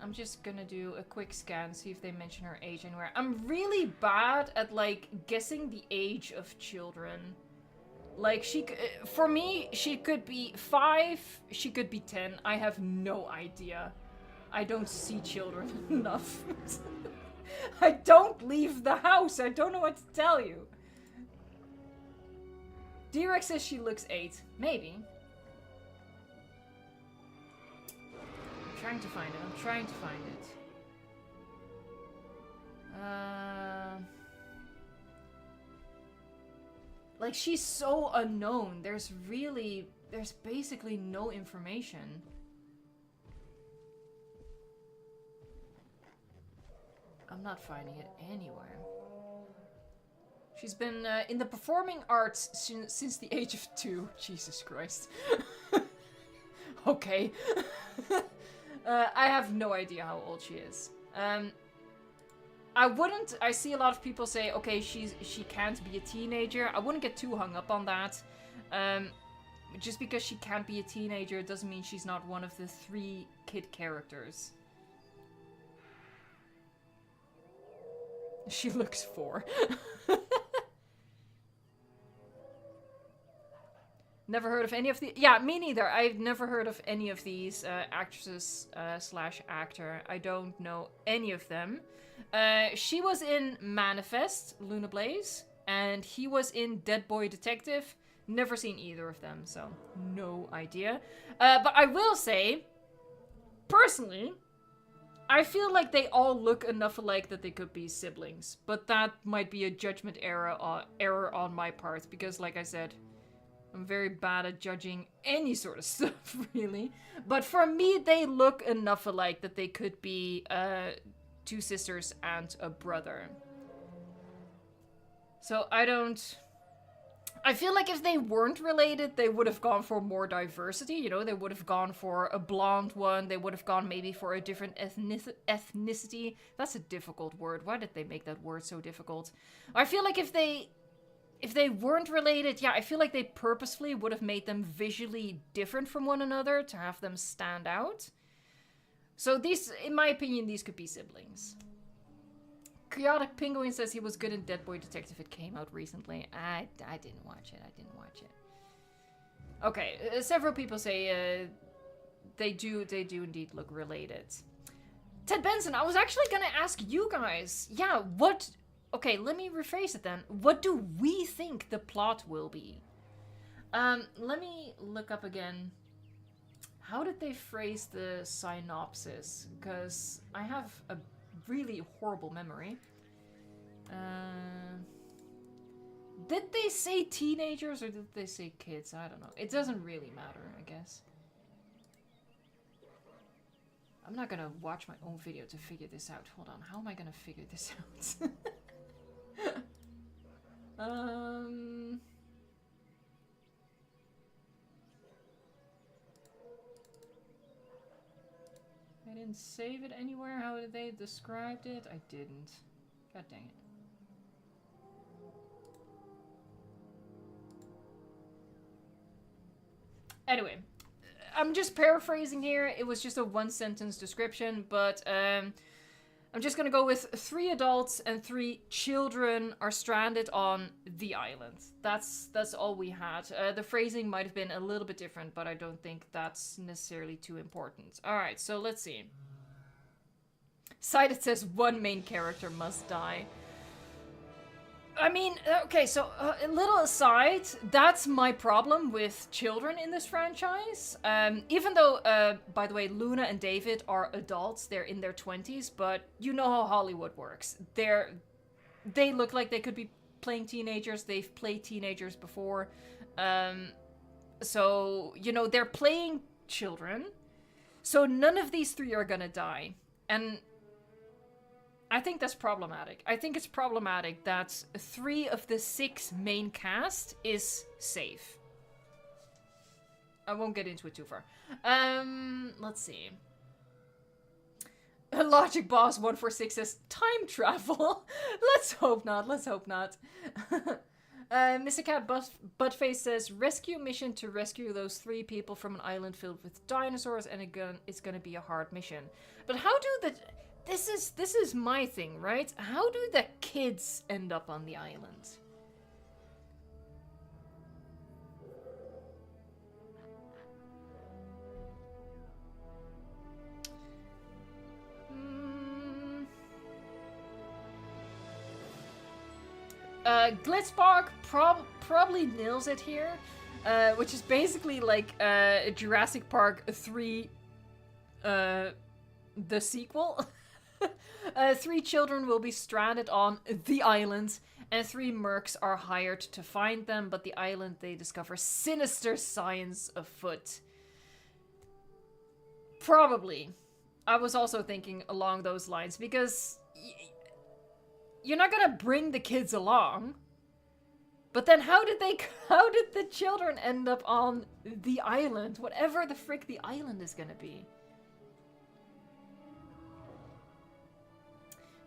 Speaker 1: I'm just gonna do a quick scan, see if they mention her age anywhere. I'm really bad at, like, guessing the age of children. Like, for me, she could be 5, she could be 10. I have no idea. I don't see children enough. I don't leave the house. I don't know what to tell you. D-Rex says she looks 8. Maybe. I'm trying to find it. I'm trying to find it. Like, she's so unknown. There's basically no information. I'm not finding it anywhere. She's been in the performing arts since the age of 2. Jesus Christ. Okay. I have no idea how old she is. I see a lot of people say, okay, she can't be a teenager. I wouldn't get too hung up on that. Just because she can't be a teenager doesn't mean she's not one of the 3 kid characters. She looks 4. Never heard of any of the... Yeah, me neither. I've never heard of any of these actresses slash actor. I don't know any of them. She was in Manifest, Luna Blaze, and he was in Dead Boy Detective. Never seen either of them, so no idea. But I will say, personally, I feel like they all look enough alike that they could be siblings. But that might be a judgment error on my part, because like I said, I'm very bad at judging any sort of stuff, really. But for me, they look enough alike that they could be 2 sisters and a brother. So I feel like if they weren't related, they would have gone for more diversity. You know, they would have gone for a blonde one. They would have gone maybe for a different ethnicity. That's a difficult word. Why did they make that word so difficult? I feel like if they weren't related, yeah, I feel like they purposefully would have made them visually different from one another to have them stand out. So these, in my opinion, these could be siblings. Chaotic Penguin says he was good in Dead Boy Detective. It came out recently. I didn't watch it. Okay, several people say they do indeed look related. Ted Benson, I was actually gonna ask you guys, yeah, what... Okay, let me rephrase it then. What do we think the plot will be? Let me look up again. How did they phrase the synopsis? Because I have a really horrible memory. Did they say teenagers or did they say kids? I don't know. It doesn't really matter, I guess. I'm not gonna watch my own video to figure this out. Hold on, how am I gonna figure this out? I didn't save it anywhere. How did they described it? I didn't. God dang it. Anyway, I'm just paraphrasing here. It was just a 1-sentence description, but I'm just gonna go with 3 adults and 3 children are stranded on the island. That's all we had. The phrasing might have been a little bit different, but I don't think that's necessarily too important. Alright, so let's see. Side it says 1 main character must die. I mean, okay, so a little aside, that's my problem with children in this franchise. Even though, by the way, Luna and David are adults, they're in their 20s, but you know how Hollywood works. They look like they could be playing teenagers. They've played teenagers before. So, you know, they're playing children. So none of these 3 are gonna die. And I think that's problematic. I think it's problematic that 3 of the 6 main cast is safe. I won't get into it too far. Let's see. Logic Boss 146 says time travel. Let's hope not. Let's hope not. Mr. Cat Buttface says rescue mission to rescue those 3 people from an island filled with dinosaurs, and it's gonna be a hard mission. But how do the... This is my thing, right? How do the kids end up on the island? Glitzbark probably nails it here, which is basically like Jurassic Park 3, the sequel. 3 children will be stranded on the island, and 3 mercs are hired to find them, but the island they discover sinister signs afoot. Probably. I was also thinking along those lines, because you're not gonna bring the kids along. But then how did the children end up on the island? Whatever the frick the island is gonna be.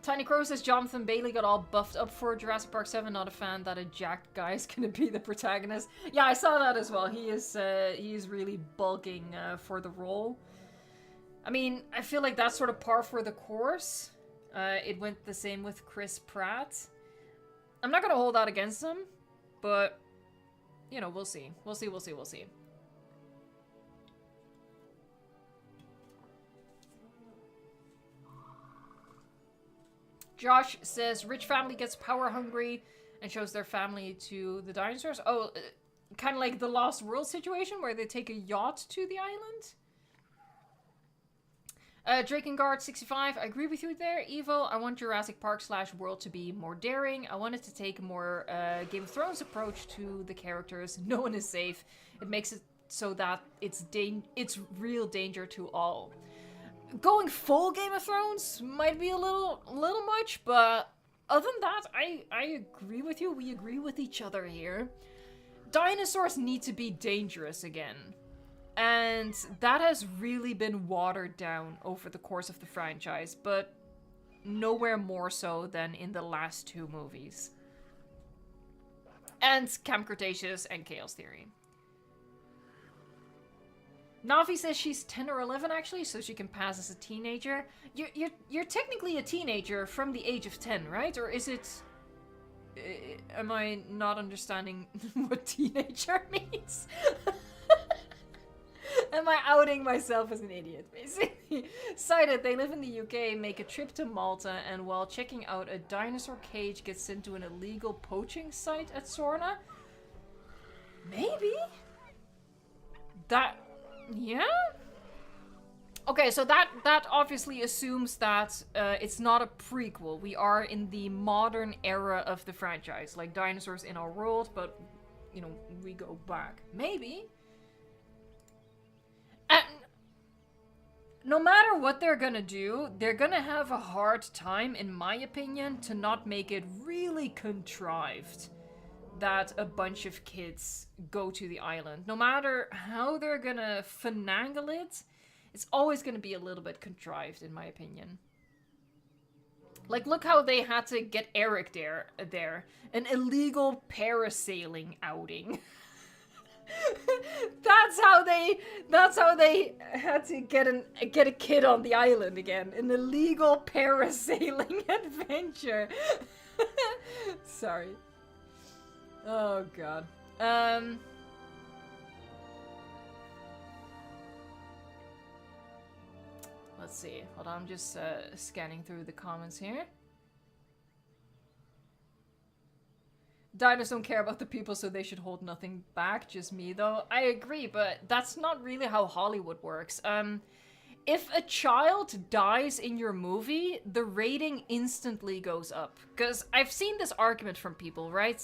Speaker 1: Tiny Crow says Jonathan Bailey got all buffed up for Jurassic Park 7. Not a fan that a jacked guy is gonna be the protagonist. Yeah, I saw that as well. He is really bulking for the role. I mean, I feel like that's sort of par for the course. It went the same with Chris Pratt. I'm not gonna hold that against him, but you know, we'll see. We'll see. Josh says, rich family gets power hungry and shows their family to the dinosaurs. Oh, kind of like the Lost World situation where they take a yacht to the island. Drakengard65, I agree with you there. Evo, I want Jurassic Park / World to be more daring. I want it to take a more Game of Thrones approach to the characters. No one is safe. It makes it so that it's real danger to all. Going full Game of Thrones might be a little much, but other than that, I agree with you. We agree with each other here. Dinosaurs need to be dangerous again. And that has really been watered down over the course of the franchise, but nowhere more so than in the last 2 movies. And Camp Cretaceous and Chaos Theory. Navi says she's 10 or 11 actually, so she can pass as a teenager. You're technically a teenager from the age of 10, right? Or is it... am I not understanding what teenager means? Am I outing myself as an idiot, basically? Cited, they live in the UK, make a trip to Malta, and while checking out a dinosaur cage gets sent to an illegal poaching site at Sorna? Maybe? That... yeah? Okay, so that obviously assumes that it's not a prequel. We are in the modern era of the franchise. Like dinosaurs in our world, but, you know, we go back. Maybe. And no matter what they're gonna do, they're gonna have a hard time, in my opinion, to not make it really contrived that a bunch of kids go to the island. No matter how they're gonna finagle it, it's always gonna be a little bit contrived, in my opinion. Like, look how they had to get Eric there. An illegal parasailing outing. That's how they they had to get a kid on the island again. An illegal parasailing adventure. Sorry. Oh god. Let's see. Hold on, I'm just scanning through the comments here. Diners don't care about the people, so they should hold nothing back. Just me, though. I agree, but that's not really how Hollywood works. If a child dies in your movie, the rating instantly goes up. Because I've seen this argument from people, right?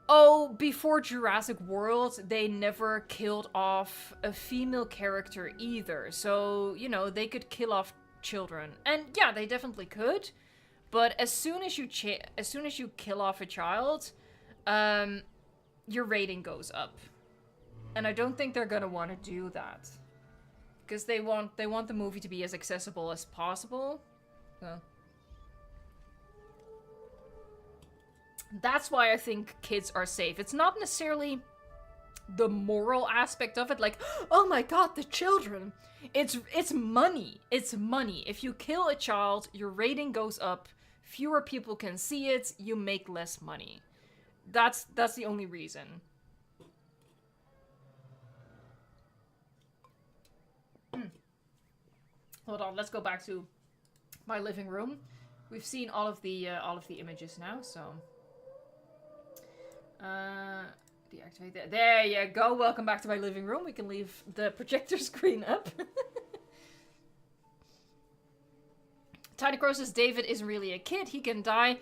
Speaker 1: Oh, before Jurassic World, they never killed off a female character either. So, you know, they could kill off children. And yeah, they definitely could. But as soon as you kill off a child, your rating goes up. And I don't think they're gonna want to do that. Because they want the movie to be as accessible as possible. So. That's why I think kids are safe. It's not necessarily the moral aspect of it, like, oh my god, the children. It's money. It's money. If you kill a child, your rating goes up. Fewer people can see it, you make less money. That's the only reason. Hold on, let's go back to my living room. We've seen all of the images now, so deactivate that. There you go. Welcome back to my living room. We can leave the projector screen up. Tiny Crow says David isn't really a kid. He can die.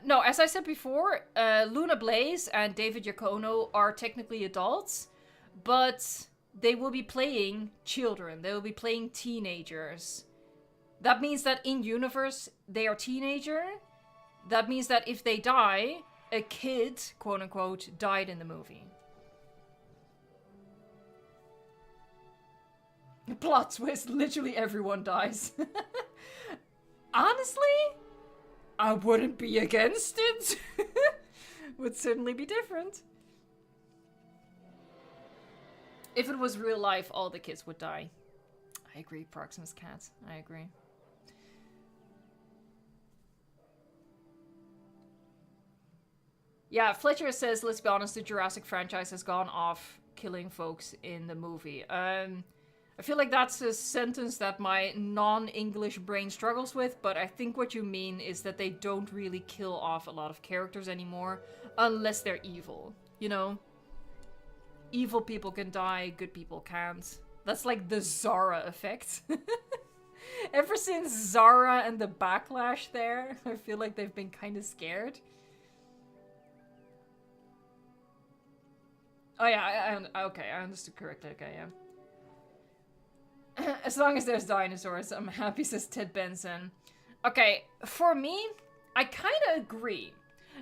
Speaker 1: No, as I said before, Luna Blaze and David Yacono are technically adults, but they will be playing children. They will be playing teenagers. That means that in universe, they are teenager. That means that if they die, a kid, quote unquote, died in the movie. Plot twist, literally everyone dies. Honestly, I wouldn't be against it. Would certainly be different. If it was real life, all the kids would die. I agree, Proximus Cat. I agree. Yeah, Fletcher says, let's be honest, the Jurassic franchise has gone off killing folks in the movie. I feel like that's a sentence that my non-English brain struggles with, but I think what you mean is that they don't really kill off a lot of characters anymore, unless they're evil, you know? Evil people can die, good people can't. That's like the Zara effect. Ever since Zara and the backlash there, I feel like they've been kind of scared. Oh yeah, okay, I understood correctly, okay, yeah. As long as there's dinosaurs, I'm happy, says Ted Benson. Okay, for me, I kind of agree.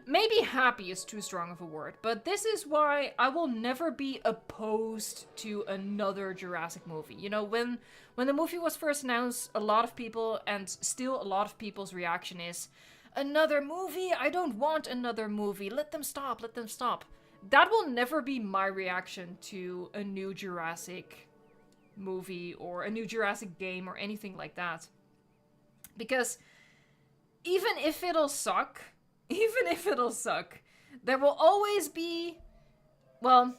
Speaker 1: Maybe happy is too strong of a word, but this is why I will never be opposed to another Jurassic movie. You know, when the movie was first announced, a lot of people, and still a lot of people's reaction is, another movie? I don't want another movie. Let them stop, let them stop. That will never be my reaction to a new Jurassic movie or a new Jurassic game or anything like that. Because even if it'll suck, there will always be, well,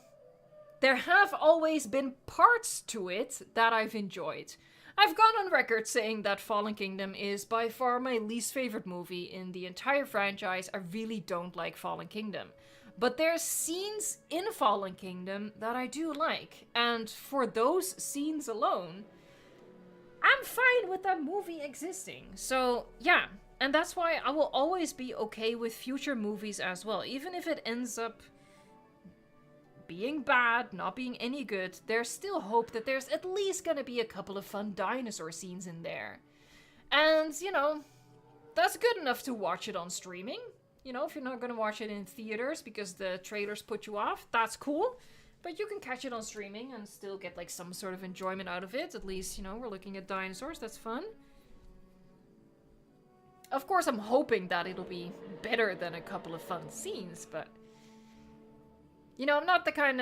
Speaker 1: there have always been parts to it that I've enjoyed. I've gone on record saying that Fallen Kingdom is by far my least favorite movie in the entire franchise. I really don't like Fallen Kingdom. But there's scenes in Fallen Kingdom that I do like. And for those scenes alone, I'm fine with that movie existing. So, yeah. And that's why I will always be okay with future movies as well. Even if it ends up being bad, not being any good, there's still hope that there's at least gonna be a couple of fun dinosaur scenes in there. And, you know, that's good enough to watch it on streaming. You know, if you're not gonna watch it in theaters because the trailers put you off, that's cool. But you can catch it on streaming and still get, like, some sort of enjoyment out of it. At least, you know, we're looking at dinosaurs, that's fun. Of course, I'm hoping that it'll be better than a couple of fun scenes, but You know, I'm not the kind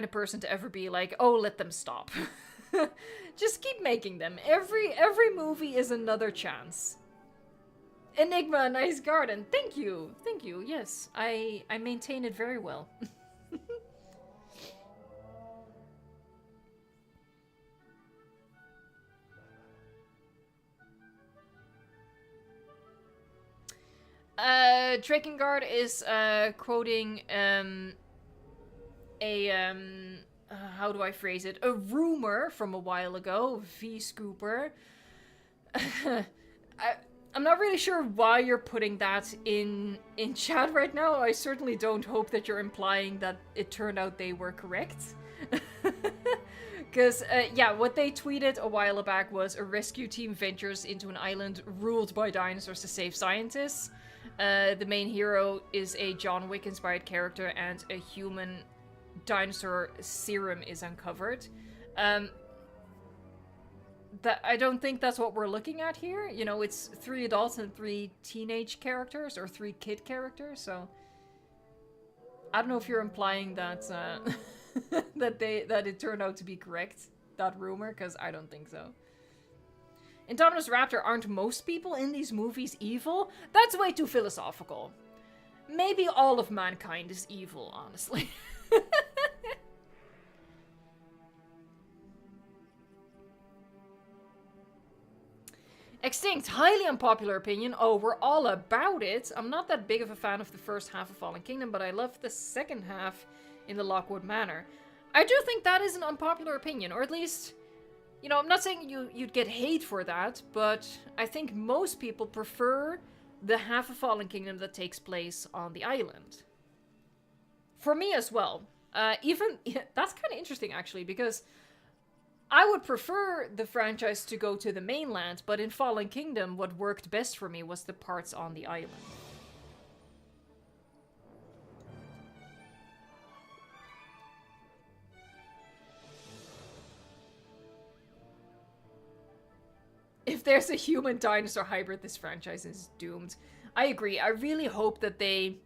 Speaker 1: of person to ever be like, oh, let them stop. Just keep making them. Every movie is another chance. Enigma, nice garden. Thank you. Thank you. Yes, I maintain it very well. Drakengard is quoting how do I phrase it? A rumor from a while ago, V Scooper. I'm not really sure why you're putting that in chat right now. I certainly don't hope that you're implying that it turned out they were correct. Because, yeah, what they tweeted a while back was a rescue team ventures into an island ruled by dinosaurs to save scientists. The main hero is a John Wick-inspired character, and a human dinosaur serum is uncovered. That I don't think that's what we're looking at here. You know, it's 3 adults and 3 teenage characters, or 3 kid characters, so... I don't know if you're implying that, that it turned out to be correct, that rumor, because I don't think so. Indominus Raptor, aren't most people in these movies evil? That's way too philosophical. Maybe all of mankind is evil, honestly. Extinct, highly unpopular opinion. Oh, we're all about it. I'm not that big of a fan of the first half of Fallen Kingdom, but I love the second half in the Lockwood Manor. I do think that is an unpopular opinion, or at least... You know, I'm not saying you'd get hate for that, but I think most people prefer the half of Fallen Kingdom that takes place on the island. For me as well. That's kind of interesting, actually, because I would prefer the franchise to go to the mainland, but in Fallen Kingdom, what worked best for me was the parts on the island. If there's a human dinosaur hybrid, this franchise is doomed. I agree. I really hope that they've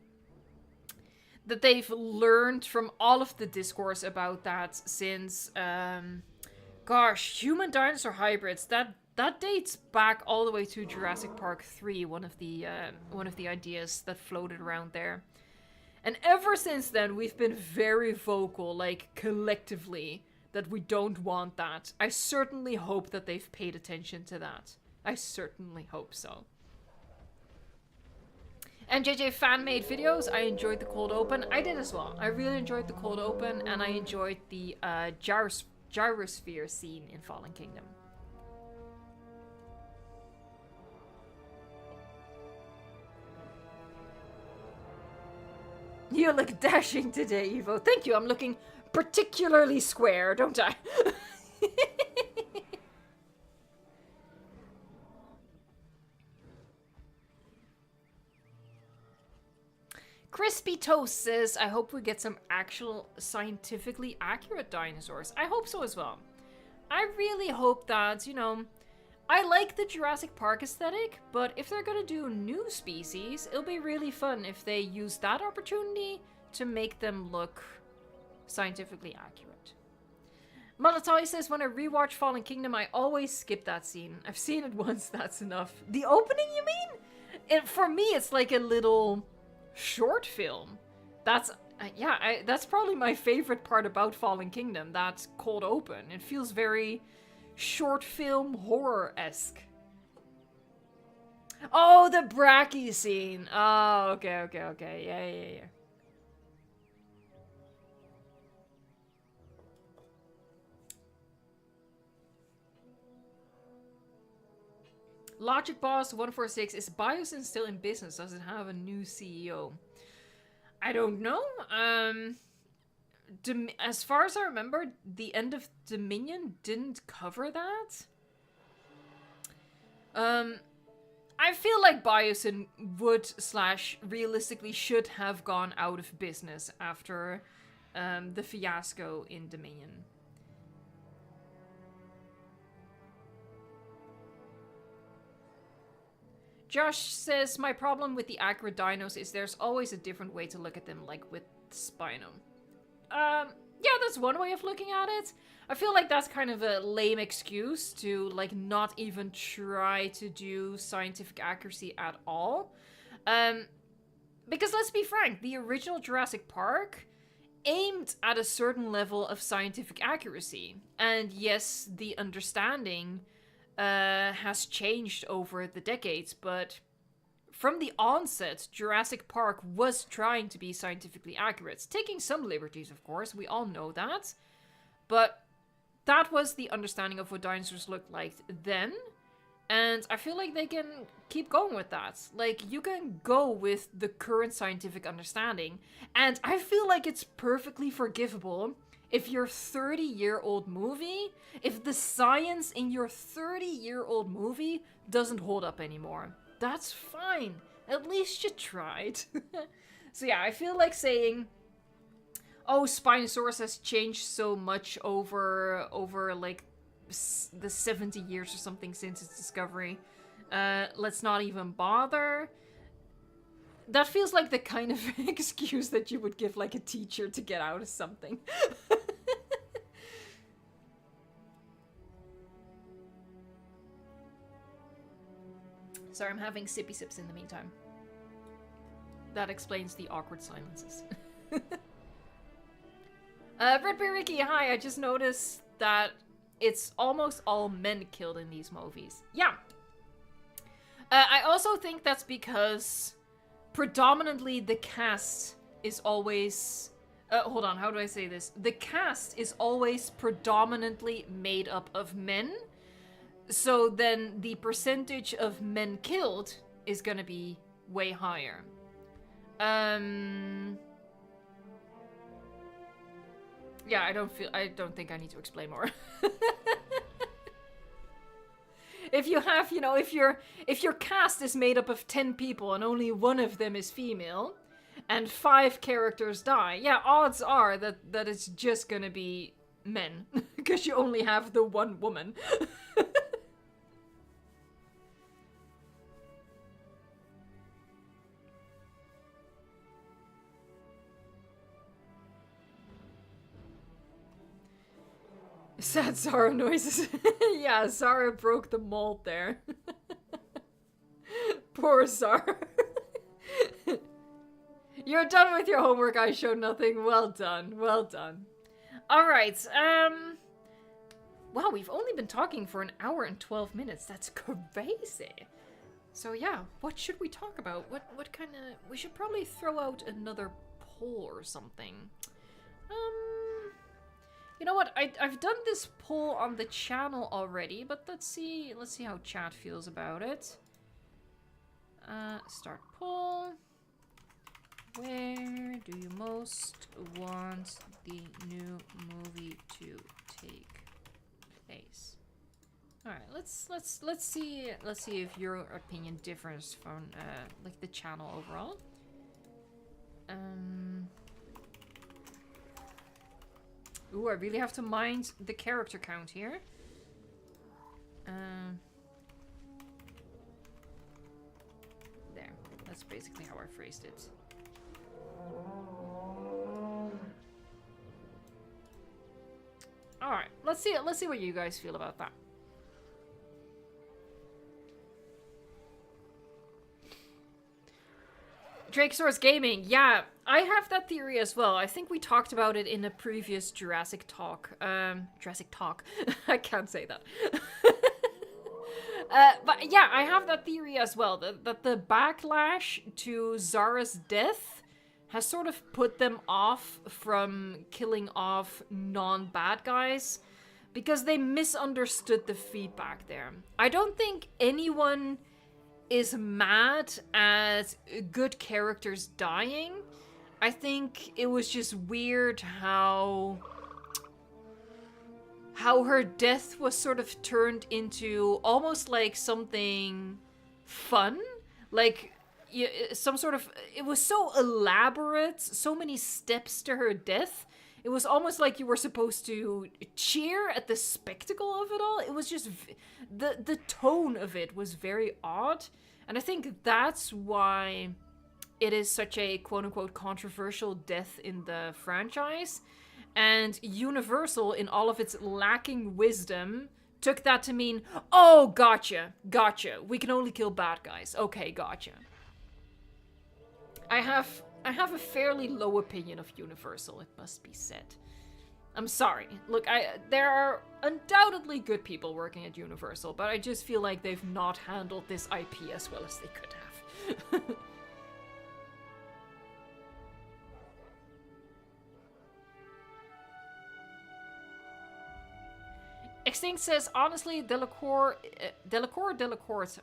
Speaker 1: learned from all of the discourse about that since, gosh, human dinosaur hybrids, that dates back all the way to Jurassic Park 3, one of the ideas that floated around there. And ever since then, we've been very vocal, like, collectively, that we don't want that. I certainly hope that they've paid attention to that. I certainly hope so. And JJ fan-made videos, I enjoyed the cold open. I did as well. I really enjoyed the cold open, and I enjoyed the gyrosphere scene in Fallen Kingdom. You look dashing today, Evo. Thank you, I'm looking particularly square, don't I? Crispy Toast says, I hope we get some actual scientifically accurate dinosaurs. I hope so as well. I really hope that, you know, I like the Jurassic Park aesthetic, but if they're gonna do new species, it'll be really fun if they use that opportunity to make them look scientifically accurate. Malatai says, when I rewatch Fallen Kingdom, I always skip that scene. I've seen it once, that's enough. The opening, you mean? For me, it's like a little short film. That's, that's probably my favorite part about Fallen Kingdom, that cold open. It feels very short film horror-esque. Oh, the Bracky scene. Oh, okay. Yeah. Logic Boss 146, is Biosyn still in business? Does it have a new CEO? I don't know. As far as I remember, the end of Dominion didn't cover that. I feel like Biosyn would / realistically should have gone out of business after the fiasco in Dominion. Josh says, my problem with the accurate dinos is there's always a different way to look at them, like with Spino. Yeah, that's one way of looking at it. I feel like that's kind of a lame excuse to, like, not even try to do scientific accuracy at all. Because let's be frank, the original Jurassic Park aimed at a certain level of scientific accuracy. And yes, the understanding has changed over the decades, but from the onset, Jurassic Park was trying to be scientifically accurate. Taking some liberties, of course, we all know that. But that was the understanding of what dinosaurs looked like then. And I feel like they can keep going with that. Like, you can go with the current scientific understanding. And I feel like it's perfectly forgivable if your 30-year-old movie, if the science in your 30-year-old movie doesn't hold up anymore. That's fine. At least you tried. So yeah, I feel like saying, oh, Spinosaurus has changed so much over like the 70 years or something since its discovery. Let's not even bother. That feels like the kind of excuse that you would give like a teacher to get out of something. Sorry, I'm having sippy sips in the meantime. That explains the awkward silences. Red Ricky, hi, I just noticed that it's almost all men killed in these movies. Yeah. I also think that's because predominantly the cast is always... hold on, how do I say this? The cast is always predominantly made up of men. So then the percentage of men killed is gonna be way higher. Yeah, I don't think I need to explain more. If you have, you know, if your cast is made up of 10 people and only one of them is female, and 5 characters die, yeah, odds are that it's just gonna be men. Because you only have the one woman. Sad Zara noises. Yeah, Zara broke the mold there. Poor Zara. You're done with your homework, I show nothing. Well done, well done. Alright, wow, we've only been talking for an hour and 12 minutes. That's crazy. So yeah, what should we talk about? What kind of... We should probably throw out another poll or something. You know what? I've done this poll on the channel already, but let's see how chat feels about it. Start poll. Where do you most want the new movie to take place? All right, let's see if your opinion differs from like the channel overall. Ooh, I really have to mind the character count here. There. That's basically how I phrased it. Alright, let's see what you guys feel about that. Drakesaurus Gaming, yeah, I have that theory as well. I think we talked about it in a previous Jurassic Talk. Jurassic Talk. I can't say that. But yeah, I have that theory as well. That the backlash to Zara's death has sort of put them off from killing off non-bad guys. Because they misunderstood the feedback there. I don't think anyone is mad at good characters dying. I think it was just weird how her death was sort of turned into almost like something fun. Like, some sort of... It was so elaborate, so many steps to her death. It was almost like you were supposed to cheer at the spectacle of it all. It was just... The tone of it was very odd. And I think that's why it is such a quote-unquote controversial death in the franchise. And Universal, in all of its lacking wisdom, took that to mean, oh, gotcha, we can only kill bad guys. Okay, gotcha. I have a fairly low opinion of Universal, it must be said. I'm sorry. Look, there are undoubtedly good people working at Universal, but I just feel like they've not handled this IP as well as they could have. Extinct says, honestly, Delacour,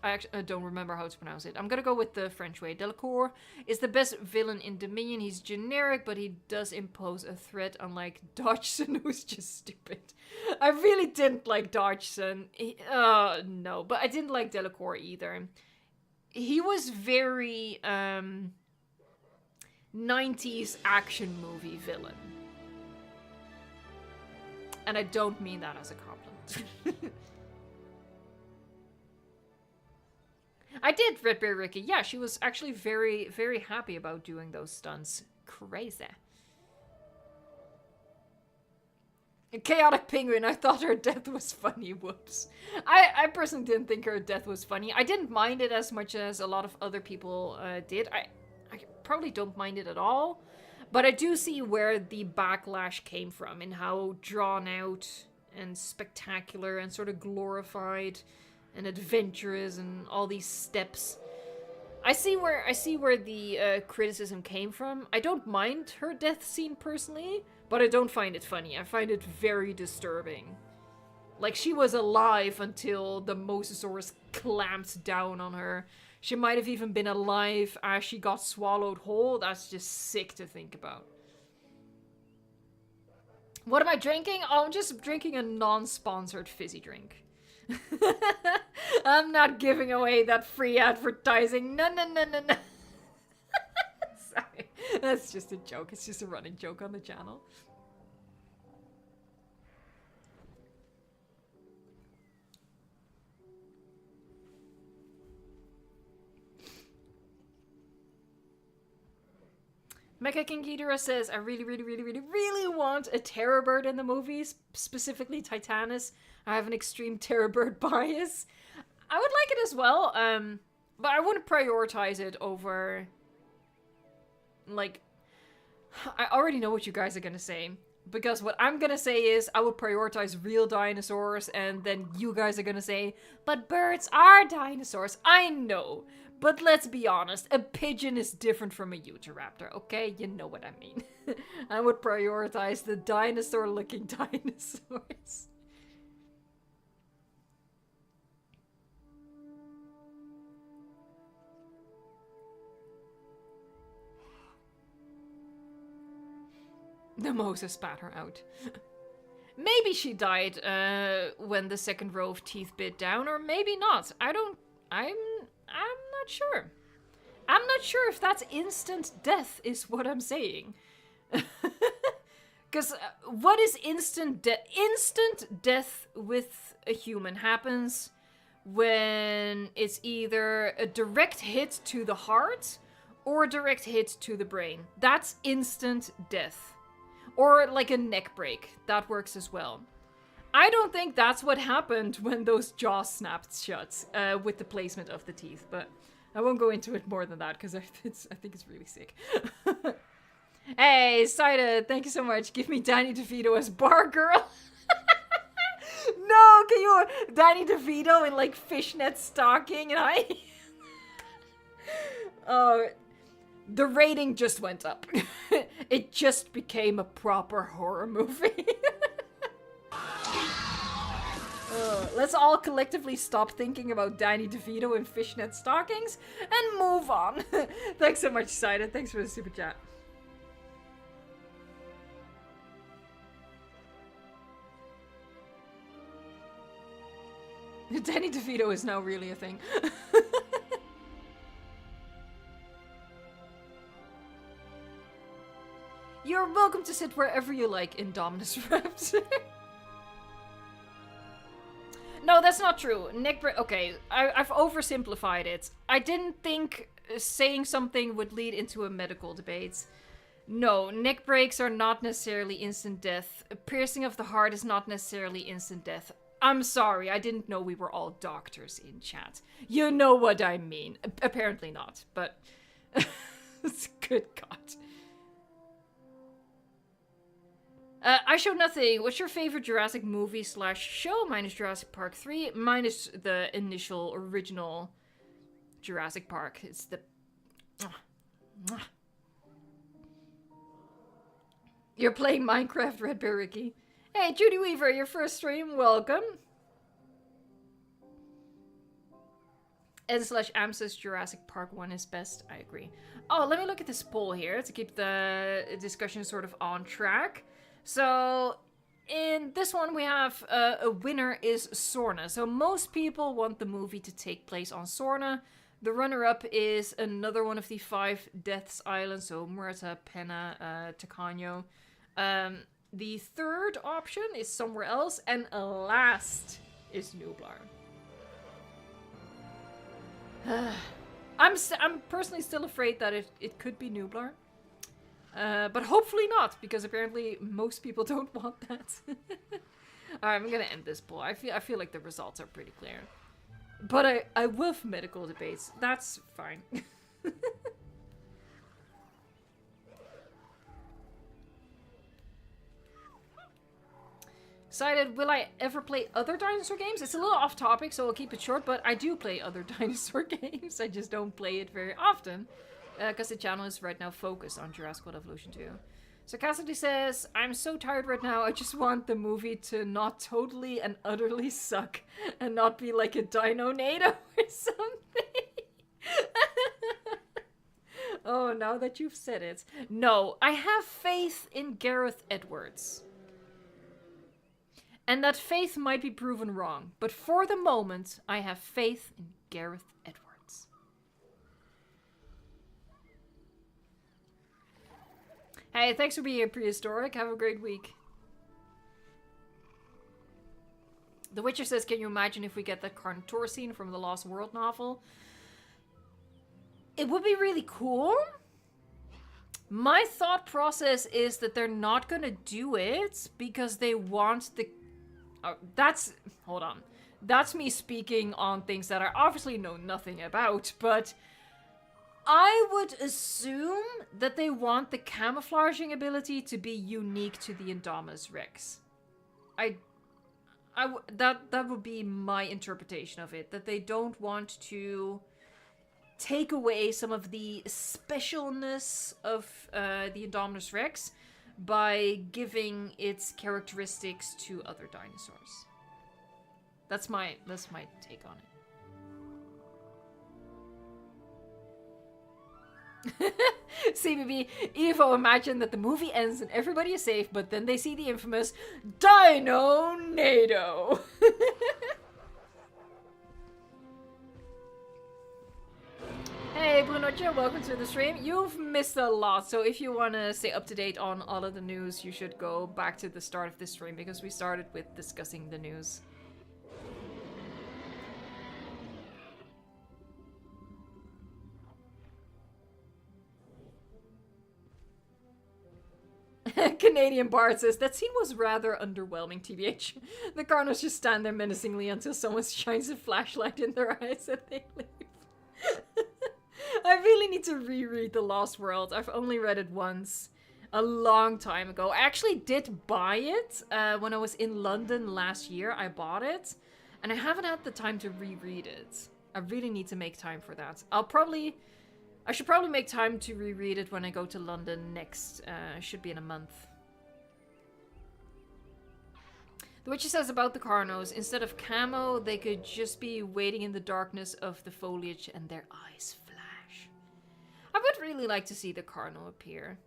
Speaker 1: I don't remember how to pronounce it. I'm gonna go with the French way. Delacour is the best villain in Dominion. He's generic, but he does impose a threat, unlike Dodgson, who's just stupid. I really didn't like Dodgson. No, but I didn't like Delacour either. He was very, 90s action movie villain. And I don't mean that as a compliment. I did, Red Bear Ricky. Yeah, she was actually very, very happy about doing those stunts. Crazy. Chaotic Penguin, I thought her death was funny. Whoops. I personally didn't think her death was funny. I didn't mind it as much as a lot of other people did. I probably don't mind it at all. But I do see where the backlash came from and how drawn out and spectacular and sort of glorified and adventurous and all these steps. I see where the criticism came from. I don't mind her death scene personally, but I don't find it funny. I find it very disturbing. Like, she was alive until the Mosasaurus clamped down on her. She might have even been alive as she got swallowed whole. That's just sick to think about. What am I drinking? Oh, I'm just drinking a non-sponsored fizzy drink. I'm not giving away that free advertising. No. Sorry. That's just a joke. It's just a running joke on the channel. Mecha King Ghidorah says, I really want a Terror Bird in the movies, specifically Titanus. I have an extreme Terror Bird bias. I would like it as well, but I wouldn't prioritize it over, like, I already know what you guys are gonna say. Because what I'm gonna say is, I would prioritize real dinosaurs, and then you guys are gonna say, but birds are dinosaurs. I know. But let's be honest, a pigeon is different from a Utahraptor, okay? You know what I mean. I would prioritize the dinosaur-looking dinosaurs. The Moses spat her out. Maybe she died when the second row of teeth bit down, or maybe not. I'm not sure. I'm not sure if that's instant death is what I'm saying. Because what is instant death? Instant death with a human happens when it's either a direct hit to the heart or a direct hit to the brain. That's instant death. Or like a neck break. That works as well. I don't think that's what happened when those jaws snapped shut with the placement of the teeth, but I won't go into it more than that because I think it's really sick. Hey, Saida, thank you so much. Give me Danny DeVito as Bar Girl. No, can you Danny DeVito in like fishnet stocking and I... Oh, the rating just went up. It just became a proper horror movie. Let's all collectively stop thinking about Danny DeVito in fishnet stockings and move on. Thanks so much, Saida. Thanks for the super chat. Danny DeVito is now really a thing. You're welcome to sit wherever you like in Dominus Reps. No, that's not true. Okay, I've oversimplified it. I didn't think saying something would lead into a medical debate. No, neck breaks are not necessarily instant death. A piercing of the heart is not necessarily instant death. I'm sorry, I didn't know we were all doctors in chat. You know what I mean. Apparently not, but... Good God. I showed nothing. What's your favorite Jurassic movie / show? Mine is Jurassic Park 3. Mine is the initial, original Jurassic Park. It's the... You're playing Minecraft, Red Bear Ricky. Hey, Judy Weaver, your first stream. Welcome. Ed/Am says Jurassic Park 1 is best. I agree. Oh, let me look at this poll here to keep the discussion sort of on track. So, in this one we have a winner is Sorna. So most people want the movie to take place on Sorna. The runner-up is another one of the 5 Deaths Islands, so Muerta, Pena, Tacaño. The third option is somewhere else, and last is Nublar. I'm personally still afraid that it could be Nublar. But hopefully not, because apparently most people don't want that. Alright, I'm gonna end this poll. I feel like the results are pretty clear. But I love medical debates. That's fine. Decided, will I ever play other dinosaur games? It's a little off topic, so I'll keep it short, but I do play other dinosaur games. I just don't play it very often. Because the channel is right now focused on Jurassic World Evolution 2. Sarcastically says, I'm so tired right now, I just want the movie to not totally and utterly suck and not be like a Dino-nado or something. Oh, now that you've said it. No, I have faith in Gareth Edwards. And that faith might be proven wrong, but for the moment, I have faith in Gareth Edwards. Hey, thanks for being a prehistoric. Have a great week. The Witcher says, can you imagine if we get that Carnotaur scene from the Lost World novel? It would be really cool. My thought process is that they're not gonna do it because they want the... hold on. That's me speaking on things that I obviously know nothing about, but I would assume that they want the camouflaging ability to be unique to the Indominus Rex. That would be my interpretation of it, that they don't want to take away some of the specialness of the Indominus Rex by giving its characteristics to other dinosaurs. That's my take on it. CBB, Evo, imagine that the movie ends and everybody is safe, but then they see the infamous Dino-nado. Hey Brunocha, welcome to the stream. You've missed a lot, so if you want to stay up to date on all of the news, you should go back to the start of this stream, because we started with discussing the news. Canadian Bard says, that scene was rather underwhelming, TBH. The Carnos just stand there menacingly until someone shines a flashlight in their eyes and they leave. I really need to reread The Lost World. I've only read it once, a long time ago. I actually did buy it when I was in London last year. I bought it, and I haven't had the time to reread it. I really need to make time for that. I should probably make time to reread it when I go to London next. Should be in a month. The Witcher says about the Carnos, instead of camo, they could just be waiting in the darkness of the foliage and their eyes flash. I would really like to see the Carno appear.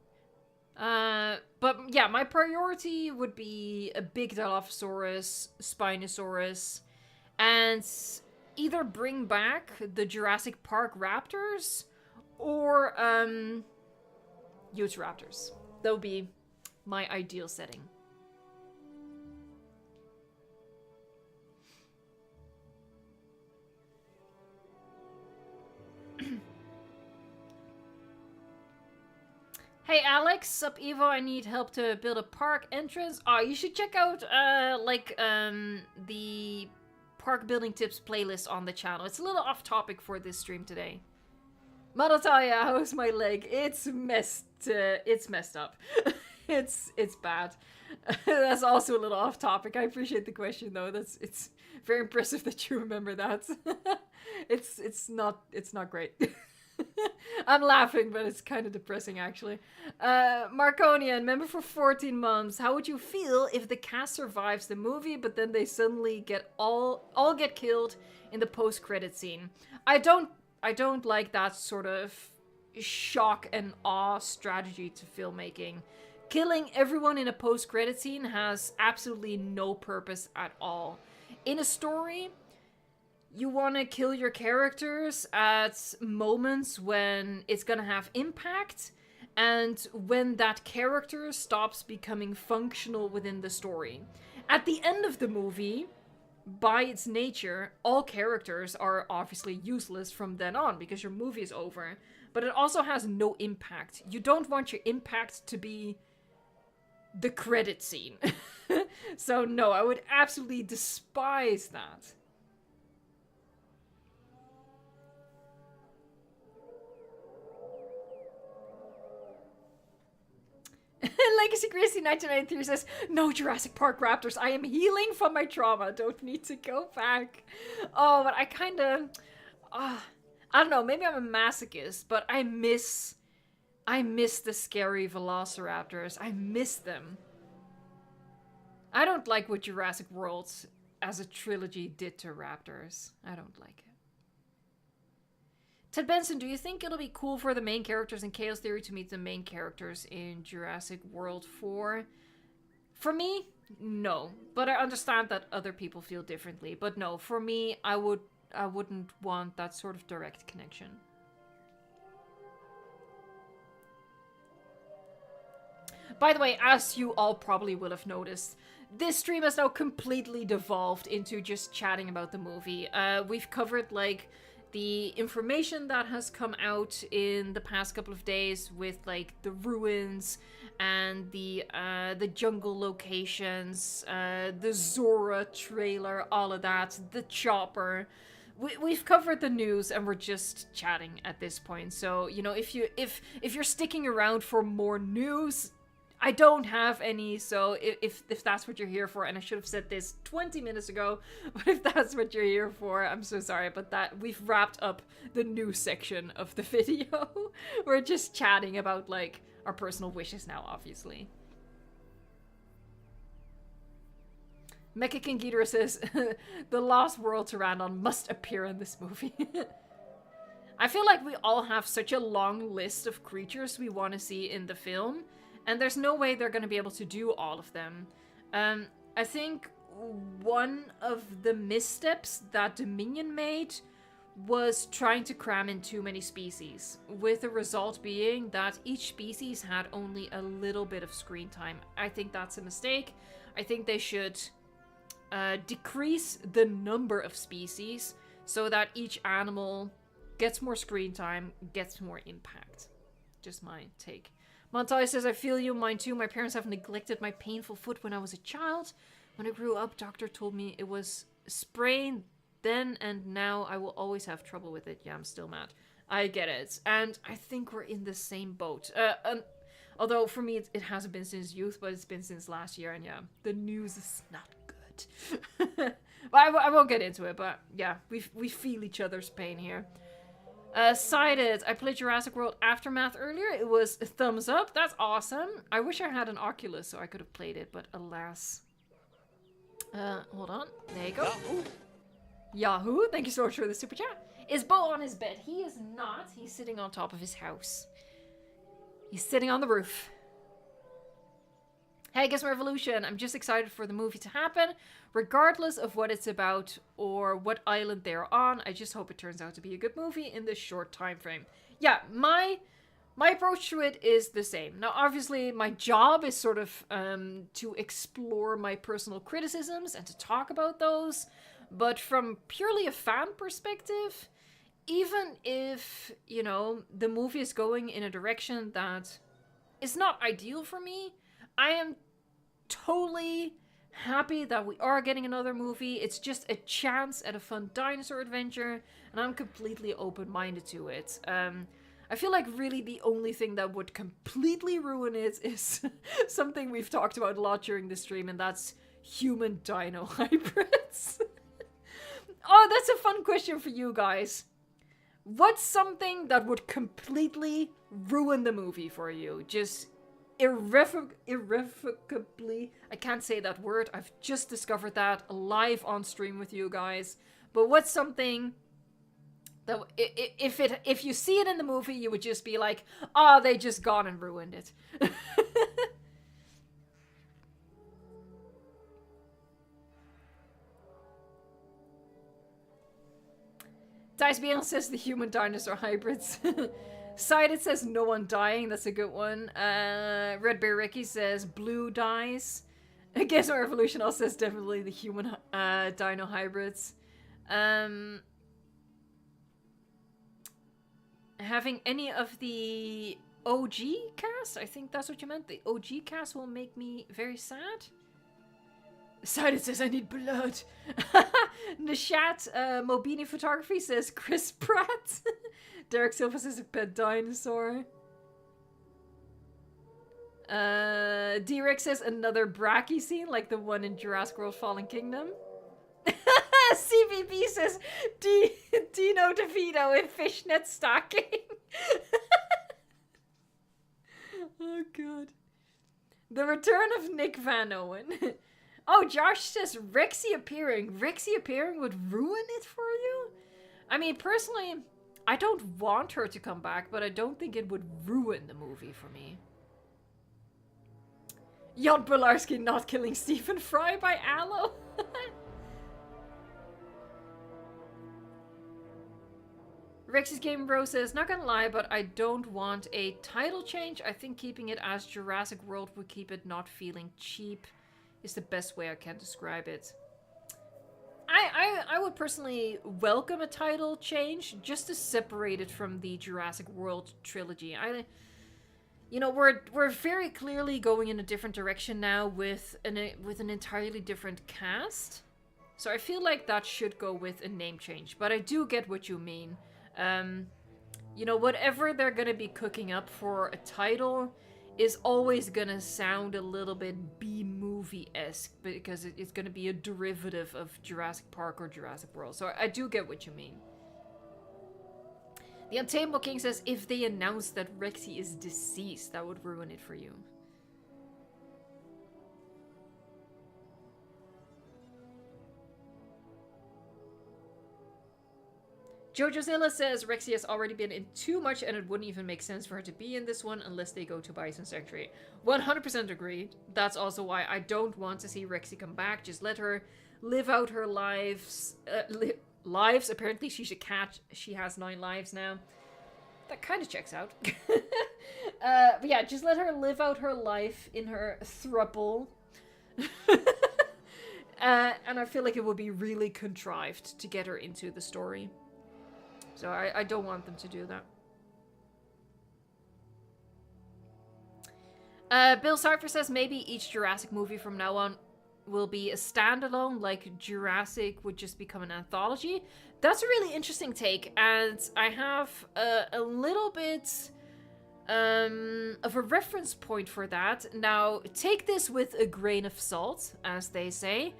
Speaker 1: But yeah, my priority would be a big Dilophosaurus, Spinosaurus, and either bring back the Jurassic Park raptors or Utahraptors. That would be my ideal setting. Alex, up Evo, I need help to build a park entrance. Oh, you should check out, the park building tips playlist on the channel. It's a little off topic for this stream today. Madataya, how's my leg? It's messed up. it's bad. That's also a little off topic. I appreciate the question though. It's very impressive that you remember that. it's not great. I'm laughing, but it's kind of depressing actually. Marconian, member for 14 months. How would you feel if the cast survives the movie, but then they suddenly get all get killed in the post-credit scene? I don't like that sort of shock and awe strategy to filmmaking. Killing everyone in a post-credit scene has absolutely no purpose at all. In a story, you want to kill your characters at moments when it's gonna have impact, and when that character stops becoming functional within the story. At the end of the movie, by its nature, all characters are obviously useless from then on because your movie is over. But it also has no impact. You don't want your impact to be the credit scene. So no, I would absolutely despise that. Legacy Gracie 1993 says, no Jurassic Park Raptors, I am healing from my trauma, don't need to go back. Oh, but I kind of, I don't know, maybe I'm a masochist, but I miss the scary velociraptors. I miss them. I don't like what Jurassic World as a trilogy did to raptors. I don't like it. Ted Benson, do you think it'll be cool for the main characters in Chaos Theory to meet the main characters in Jurassic World 4? For me, no. But I understand that other people feel differently. But no, for me, I wouldn't want that sort of direct connection. By the way, as you all probably will have noticed, this stream has now completely devolved into just chatting about the movie. We've covered, like, the information that has come out in the past couple of days with, like, the ruins and the jungle locations, the Zora trailer, all of that, the chopper. We've covered the news and we're just chatting at this point. So, you know, if you're sticking around for more news, I don't have any, so if that's what you're here for, and I should have said this 20 minutes ago, but if that's what you're here for, I'm so sorry, but that we've wrapped up the news section of the video. We're just chatting about, like, our personal wishes now, obviously. Mecha King Ghidorah says, the Lost World Pteranodon must appear in this movie. I feel like we all have such a long list of creatures we want to see in the film, and there's no way they're going to be able to do all of them. I think one of the missteps that Dominion made was trying to cram in too many species, with the result being that each species had only a little bit of screen time. I think that's a mistake. I think they should decrease the number of species so that each animal gets more screen time, gets more impact. Just my take. Montoya says, I feel you, mine too. My parents have neglected my painful foot when I was a child. When I grew up, doctor told me it was sprained then, and now I will always have trouble with it. Yeah, I'm still mad. I get it. And I think we're in the same boat. Although for me, it hasn't been since youth, but it's been since last year. And yeah, the news is not good. But I won't get into it. But yeah, we feel each other's pain here. Cited, I played Jurassic World Aftermath earlier. It was a thumbs up. That's awesome. I wish I had an Oculus so I could have played it, but alas. Hold on. There you go. Yahoo! Thank you so much for the super chat. Is Bo on his bed? He is not. He's sitting on top of his house. He's sitting on the roof. Hey, Guess Revolution. I'm just excited for the movie to happen. Regardless of what it's about or what island they're on, I just hope it turns out to be a good movie in this short time frame. Yeah, my approach to it is the same. Now, obviously, my job is sort of to explore my personal criticisms and to talk about those. But from purely a fan perspective, even if, you know, the movie is going in a direction that is not ideal for me. I am totally happy that we are getting another movie. It's just a chance at a fun dinosaur adventure, and I'm completely open-minded to it. I feel like really the only thing that would completely ruin it is something we've talked about a lot during the stream, and that's human dino hybrids. Oh, that's a fun question for you guys. What's something that would completely ruin the movie for you? Just irrevocably. I can't say that word. I've just discovered that live on stream with you guys. But what's something that if you see it in the movie, you would just be like, "Oh, they just gone and ruined it." Dice Bean says the human dinosaur hybrids. Sided says no one dying. That's a good one. Red Bear Ricky says blue dies. Gizmo Revolution also says definitely the human dino hybrids. Having any of the OG cast, I think that's what you meant. The OG cast will make me very sad. Sided says I need blood. Nishat Mobini Photography says Chris Pratt. Derek Silva says a pet dinosaur. D-Rex says another Bracky scene like the one in Jurassic World Fallen Kingdom. CVB says Dino DeVito in fishnet stocking. Oh god. The return of Nick Van Owen. Oh, Josh says Rexy appearing. Rexy appearing would ruin it for you? I mean, personally, I don't want her to come back, but I don't think it would ruin the movie for me. Jan Bolarski not killing Stephen Fry by Aloe. Rexy's Game Bro says, not gonna lie, but I don't want a title change. I think keeping it as Jurassic World would keep it not feeling cheap. Is the best way I can describe it. I would personally welcome a title change just to separate it from the Jurassic World trilogy. You know, we're very clearly going in a different direction now with an entirely different cast. So I feel like that should go with a name change. But I do get what you mean. You know, whatever they're gonna be cooking up for a title is always gonna sound a little bit B-movie-esque because it's gonna be a derivative of Jurassic Park or Jurassic World. So I do get what you mean. The Untamable King says, if they announce that Rexy is deceased, that would ruin it for you. Jojo Zilla says Rexy has already been in too much and it wouldn't even make sense for her to be in this one unless they go to Bison Sanctuary. 100% agreed. That's also why I don't want to see Rexy come back. Just let her live out her lives. Lives? Apparently she's a cat. She has 9 lives now. That kind of checks out. But yeah, just let her live out her life in her throuple. And I feel like it would be really contrived to get her into the story. So I don't want them to do that. Bill Sarfer says maybe each Jurassic movie from now on will be a standalone, like Jurassic would just become an anthology. That's a really interesting take, and I have a little bit of a reference point for that. Now, take this with a grain of salt, as they say.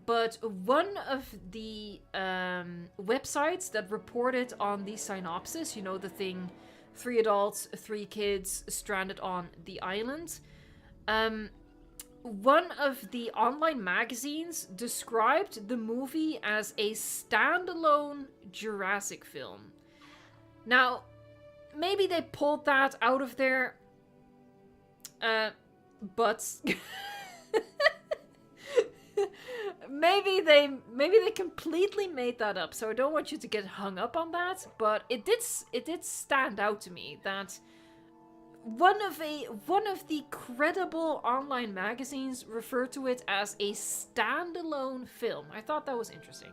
Speaker 1: But one of the websites that reported on the synopsis, you know, the thing, 3 adults, 3 kids stranded on the island. One of the online magazines described the movie as a standalone Jurassic film. Now, maybe they pulled that out of their butts. Maybe they completely made that up, so I don't want you to get hung up on that, but it did stand out to me that one of the credible online magazines referred to it as a standalone film. I thought that was interesting.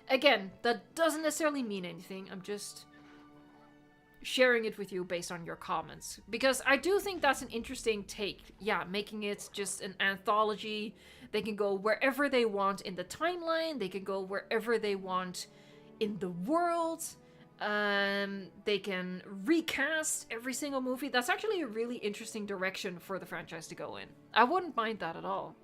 Speaker 1: Again, that doesn't necessarily mean anything. I'm just sharing it with you based on your comments, because I do think that's an interesting take. Yeah, making it just an anthology. They can go wherever they want in the timeline. They can go wherever they want in the world. They can recast every single movie. That's actually a really interesting direction for the franchise to go in. I wouldn't mind that at all.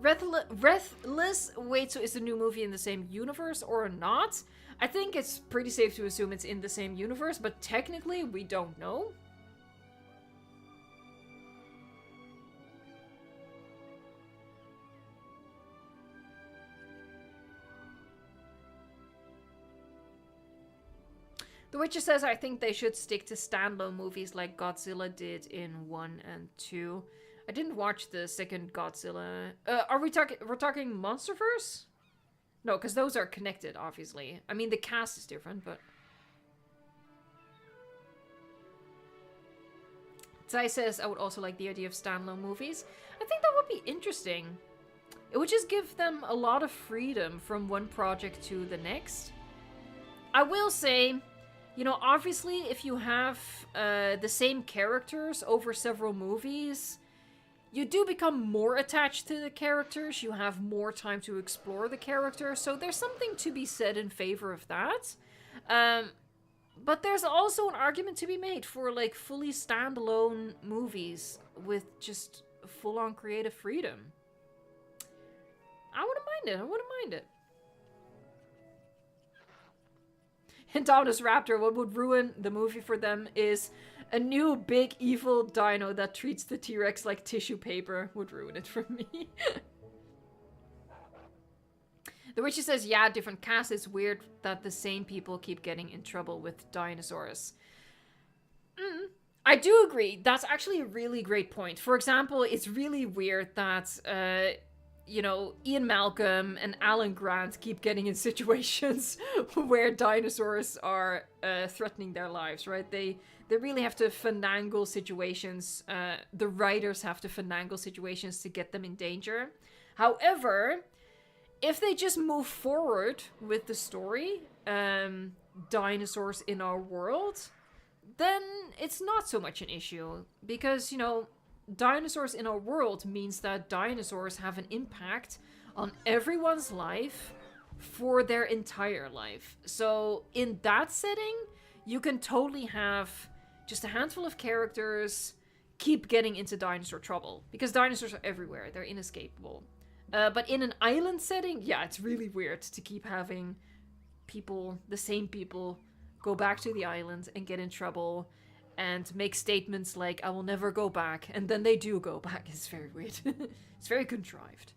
Speaker 1: Breathless, wait, so is the new movie in the same universe or not? I think it's pretty safe to assume it's in the same universe, but technically we don't know. The Witcher says, I think they should stick to standalone movies like Godzilla did in 1 and 2. I didn't watch the second Godzilla. Are we talking? We're talking MonsterVerse? No, because those are connected, obviously. I mean, the cast is different, but... Tsai says, I would also like the idea of standalone movies. I think that would be interesting. It would just give them a lot of freedom from one project to the next. I will say, you know, obviously, if you have the same characters over several movies, you do become more attached to the characters. You have more time to explore the character. So there's something to be said in favor of that. But there's also an argument to be made for, like, fully standalone movies with just full-on creative freedom. I wouldn't mind it. I wouldn't mind it. Indominus Raptor, what would ruin the movie for them is a new big evil dino that treats the T-Rex like tissue paper. Would ruin it for me. The Witcher says, yeah, different cast. It's weird that the same people keep getting in trouble with dinosaurs. I do agree. That's actually a really great point. For example, it's really weird that... you know, Ian Malcolm and Alan Grant keep getting in situations where dinosaurs are threatening their lives, right? They really have to finagle situations. The writers have to finagle situations to get them in danger. However, if they just move forward with the story, dinosaurs in our world, then it's not so much an issue. Because, you know, dinosaurs in our world means that dinosaurs have an impact on everyone's life for their entire life. So in that setting, you can totally have just a handful of characters keep getting into dinosaur trouble, because dinosaurs are everywhere. They're inescapable. But in an island setting, yeah, it's really weird to keep having people, the same people, go back to the island and get in trouble and make statements like, I will never go back, and then they do go back. It's very weird. It's very contrived.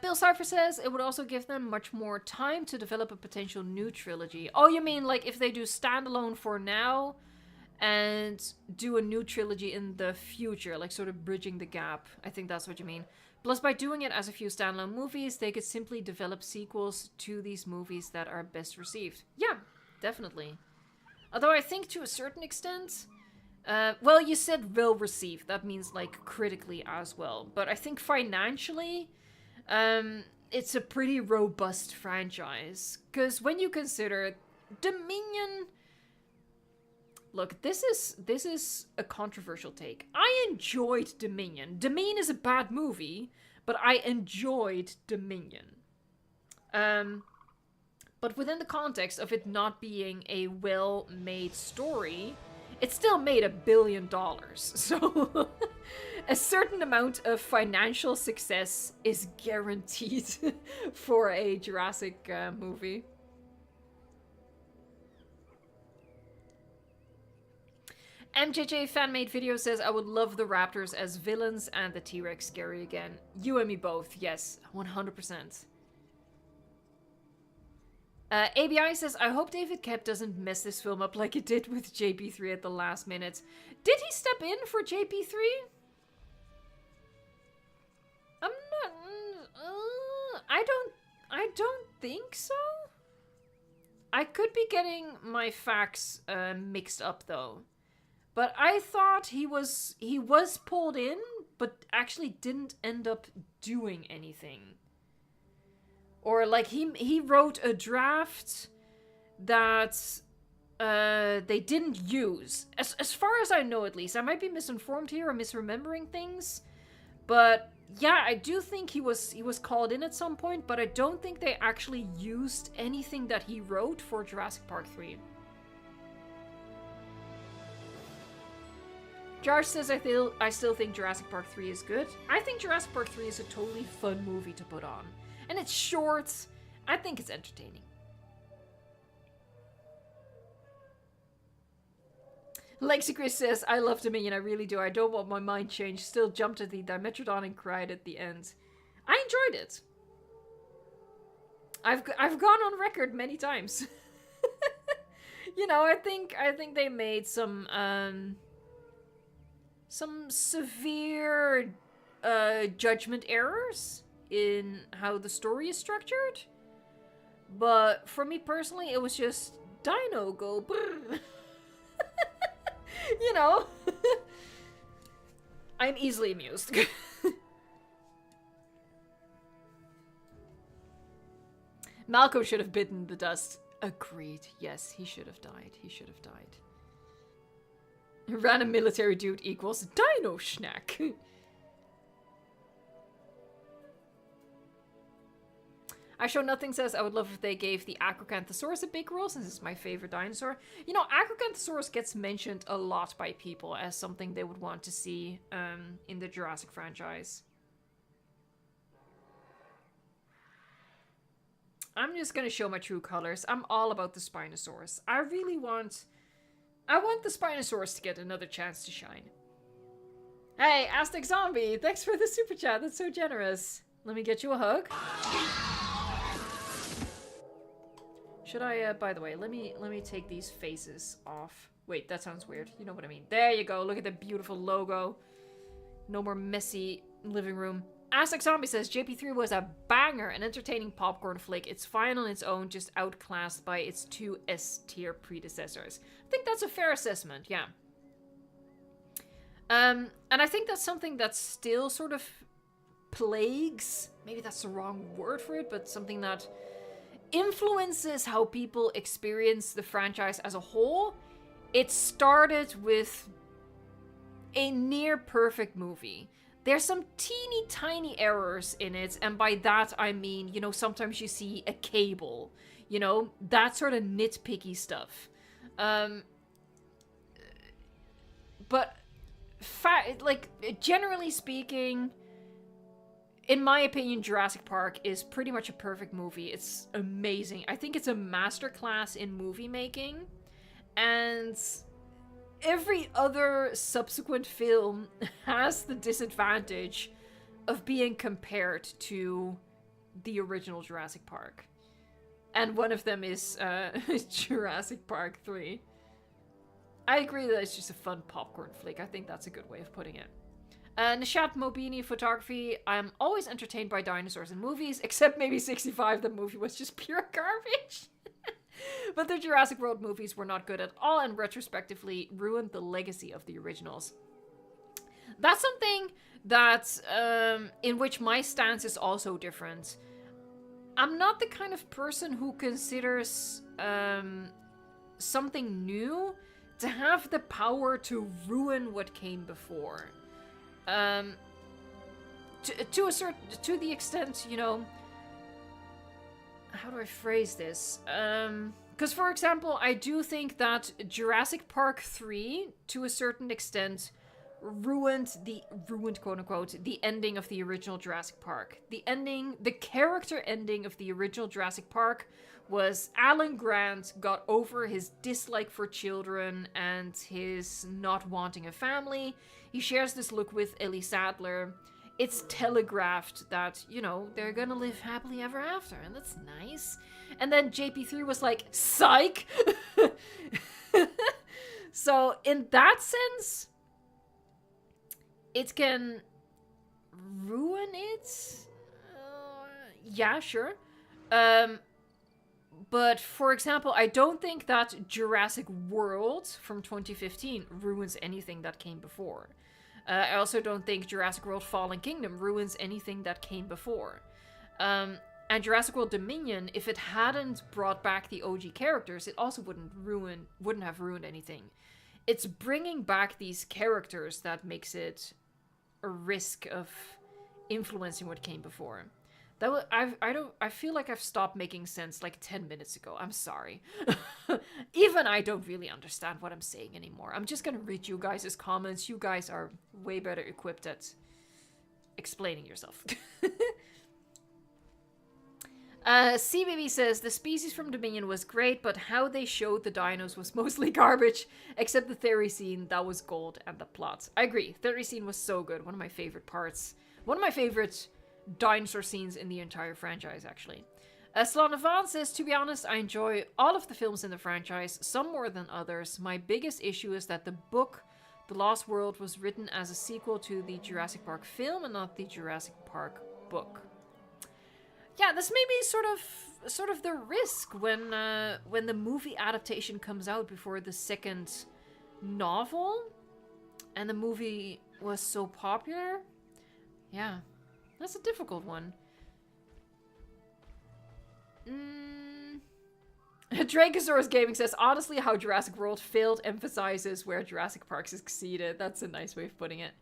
Speaker 1: Bill Cypher says, it would also give them much more time to develop a potential new trilogy. Oh, you mean like if they do standalone for now and do a new trilogy in the future, like sort of bridging the gap. I think that's what you mean. Plus, by doing it as a few standalone movies, they could simply develop sequels to these movies that are best received. Yeah, definitely. Although I think to a certain extent, well, you said well received. That means like critically as well. But I think financially, it's a pretty robust franchise. Because when you consider Dominion... Look, this is a controversial take. I enjoyed Dominion. Dominion is a bad movie, but I enjoyed Dominion. But within the context of it not being a well-made story, it still made $1 billion. So a certain amount of financial success is guaranteed for a Jurassic movie. MJJ fan-made video says, I would love the raptors as villains and the T-Rex scary again. You and me both. Yes, 100%. ABI says, I hope David Koepp doesn't mess this film up like it did with JP3 at the last minute. Did he step in for JP3? I'm not... I don't think so. I could be getting my facts mixed up though. But I thought he was pulled in, but actually didn't end up doing anything. Or like he wrote a draft that they didn't use. As far as I know, at least. I might be misinformed here or misremembering things. But yeah, I do think he was called in at some point, but I don't think they actually used anything that he wrote for Jurassic Park 3. Josh says, I still think Jurassic Park 3 is good. I think Jurassic Park 3 is a totally fun movie to put on. And it's short. I think it's entertaining. Lexi Chris says, I love Dominion, I really do. I don't want my mind changed. Still jumped at the Dimetrodon and cried at the end. I enjoyed it. I've gone on record many times. You know, I think they made some severe judgment errors in how the story is structured. But for me personally, it was just Dino go brrr. You know. I'm easily amused. Malcolm should have bitten the dust. Agreed. Yes, he should have died. He should have died. Random military dude equals Dino Schnack. I Show Nothing says, I would love if they gave the Acrocanthosaurus a big role, since it's my favorite dinosaur. You know, Acrocanthosaurus gets mentioned a lot by people as something they would want to see in the Jurassic franchise. I'm just gonna show my true colors. I'm all about the Spinosaurus. I want the Spinosaurus to get another chance to shine. Hey, Aztec Zombie, thanks for the super chat. That's so generous. Let me get you a hug. Should I, by the way, let me take these faces off. Wait, that sounds weird. You know what I mean. There you go. Look at the beautiful logo. No more messy living room. Aztec Zombie says, JP3 was a banger, an entertaining popcorn flick. It's fine on its own, just outclassed by its two S-tier predecessors. I think that's a fair assessment, yeah. And I think that's something that still sort of plagues, maybe that's the wrong word for it, but something that influences how people experience the franchise as a whole. It started with a near perfect movie. There's some teeny tiny errors in it, and by that I mean, you know, sometimes you see a cable, you know, that sort of nitpicky stuff. But like, generally speaking, in my opinion, Jurassic Park is pretty much a perfect movie. It's amazing. I think it's a masterclass in movie making. And every other subsequent film has the disadvantage of being compared to the original Jurassic Park. And one of them is Jurassic Park 3. I agree that it's just a fun popcorn flick. I think that's a good way of putting it. Nishat Mobini Photography. I'm always entertained by dinosaurs in movies, except maybe 65. The movie was just pure garbage. But the Jurassic World movies were not good at all and retrospectively ruined the legacy of the originals. That's something that, in which my stance is also different. I'm not the kind of person who considers something new to have the power to ruin what came before. To the extent, you know, how do I phrase this? Because, for example, I do think that Jurassic Park 3, to a certain extent, ruined, quote unquote, the ending of the original Jurassic Park. The character ending of the original Jurassic Park was Alan Grant got over his dislike for children and his not wanting a family. He shares this look with Ellie Sattler. It's telegraphed that, you know, they're gonna live happily ever after, and that's nice. And then JP3 was like, psych! So, in that sense, it can ruin it? Yeah, sure. But for example, I don't think that Jurassic World from 2015 ruins anything that came before. I also don't think Jurassic World Fallen Kingdom ruins anything that came before. And Jurassic World Dominion, if it hadn't brought back the OG characters, it also wouldn't have ruined anything. It's bringing back these characters that makes it a risk of influencing what came before. I feel like I've stopped making sense like 10 minutes ago. I'm sorry. Even I don't really understand what I'm saying anymore. I'm just gonna read you guys' comments. You guys are way better equipped at explaining yourself. CBB says, the species from Dominion was great, but how they showed the dinos was mostly garbage, except the theory scene, that was gold, and the plot. I agree. Theory scene was so good. One of my favorite parts. One of my favorite dinosaur scenes in the entire franchise, actually. Slanavan says, to be honest, I enjoy all of the films in the franchise, some more than others. My biggest issue is that the book, The Lost World, was written as a sequel to the Jurassic Park film and not the Jurassic Park book. Yeah, this may be sort of the risk when the movie adaptation comes out before the second novel, and the movie was so popular. Yeah, that's a difficult one. Dracosaurus Gaming says, honestly, how Jurassic World failed emphasizes where Jurassic Park succeeded. That's a nice way of putting it.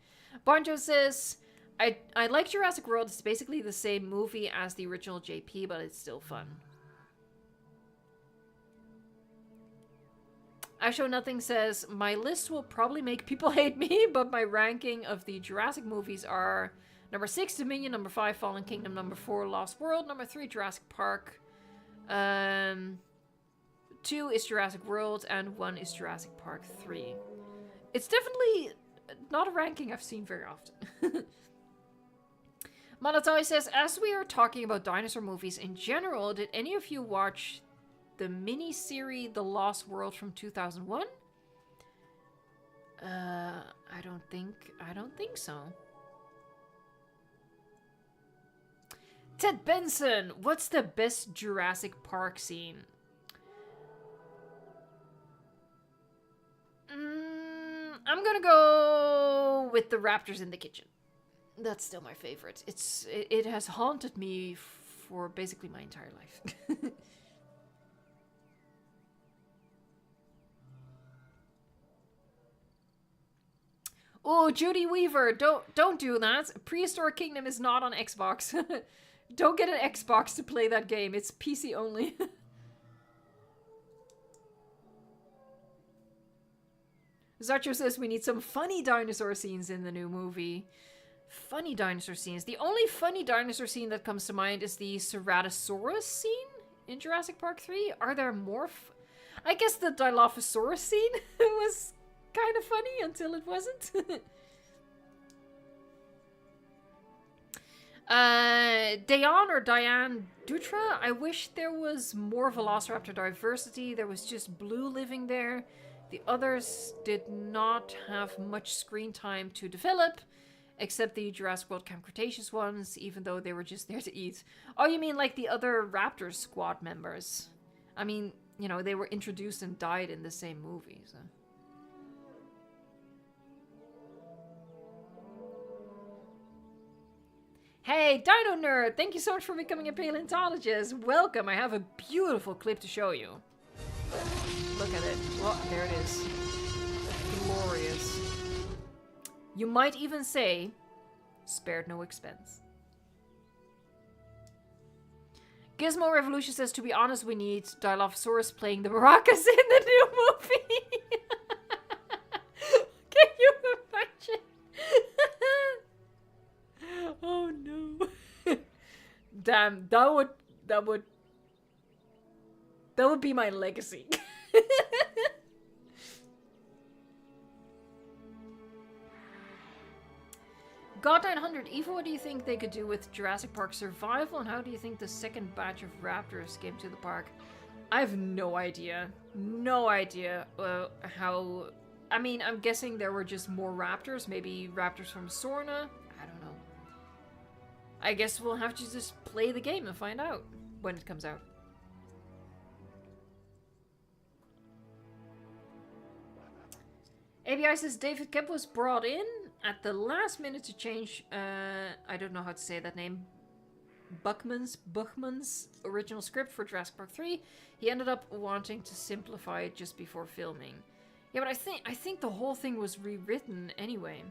Speaker 1: Bonjo says, I like Jurassic World. It's basically the same movie as the original JP, but it's still fun. I Show Nothing says, my list will probably make people hate me, but my ranking of the Jurassic movies are number 6, Dominion, number 5, Fallen Kingdom, number 4, Lost World, number 3, Jurassic Park, 2 is Jurassic World, and 1 is Jurassic Park 3. It's definitely not a ranking I've seen very often. Monotai says, as we are talking about dinosaur movies in general, did any of you watch the mini-series The Lost World from 2001? I don't think so. Ted Benson, what's the best Jurassic Park scene? I'm gonna go with the raptors in the kitchen. That's still my favorite. It has haunted me for basically my entire life. Oh, Judy Weaver, don't do that. Prehistoric Kingdom is not on Xbox. Don't get an Xbox to play that game. It's PC only. Zacho says we need some funny dinosaur scenes in the new movie. Funny dinosaur scenes. The only funny dinosaur scene that comes to mind is the Ceratosaurus scene in Jurassic Park 3. Are there more? I guess the Dilophosaurus scene was kind of funny until it wasn't. Dayan or Diane Dutra, I wish there was more Velociraptor diversity. There was just Blue living there. The others did not have much screen time to develop, except the Jurassic World Camp Cretaceous ones, even though they were just there to eat. Oh, you mean like the other Raptor squad members? I mean, you know, they were introduced and died in the same movie, so... Hey, Dino Nerd! Thank you so much for becoming a paleontologist. Welcome. I have a beautiful clip to show you. Look at it. Well, there it is. Glorious. You might even say, spared no expense. Gizmo Revolution says, to be honest, we need Dilophosaurus playing the maracas in the new movie. Can you imagine? Oh no. Damn, that would be my legacy. God 900, Eva, what do you think they could do with Jurassic Park Survival, and how do you think the second batch of raptors came to the park? I have no idea. No idea how... I mean, I'm guessing there were just more raptors, maybe raptors from Sorna. I don't know. I guess we'll have to just play the game and find out when it comes out. ABI says David Kemp was brought in at the last minute to change, I don't know how to say that name, Buchman's original script for Jurassic Park 3. He ended up wanting to simplify it just before filming. Yeah, but I think the whole thing was rewritten anyway.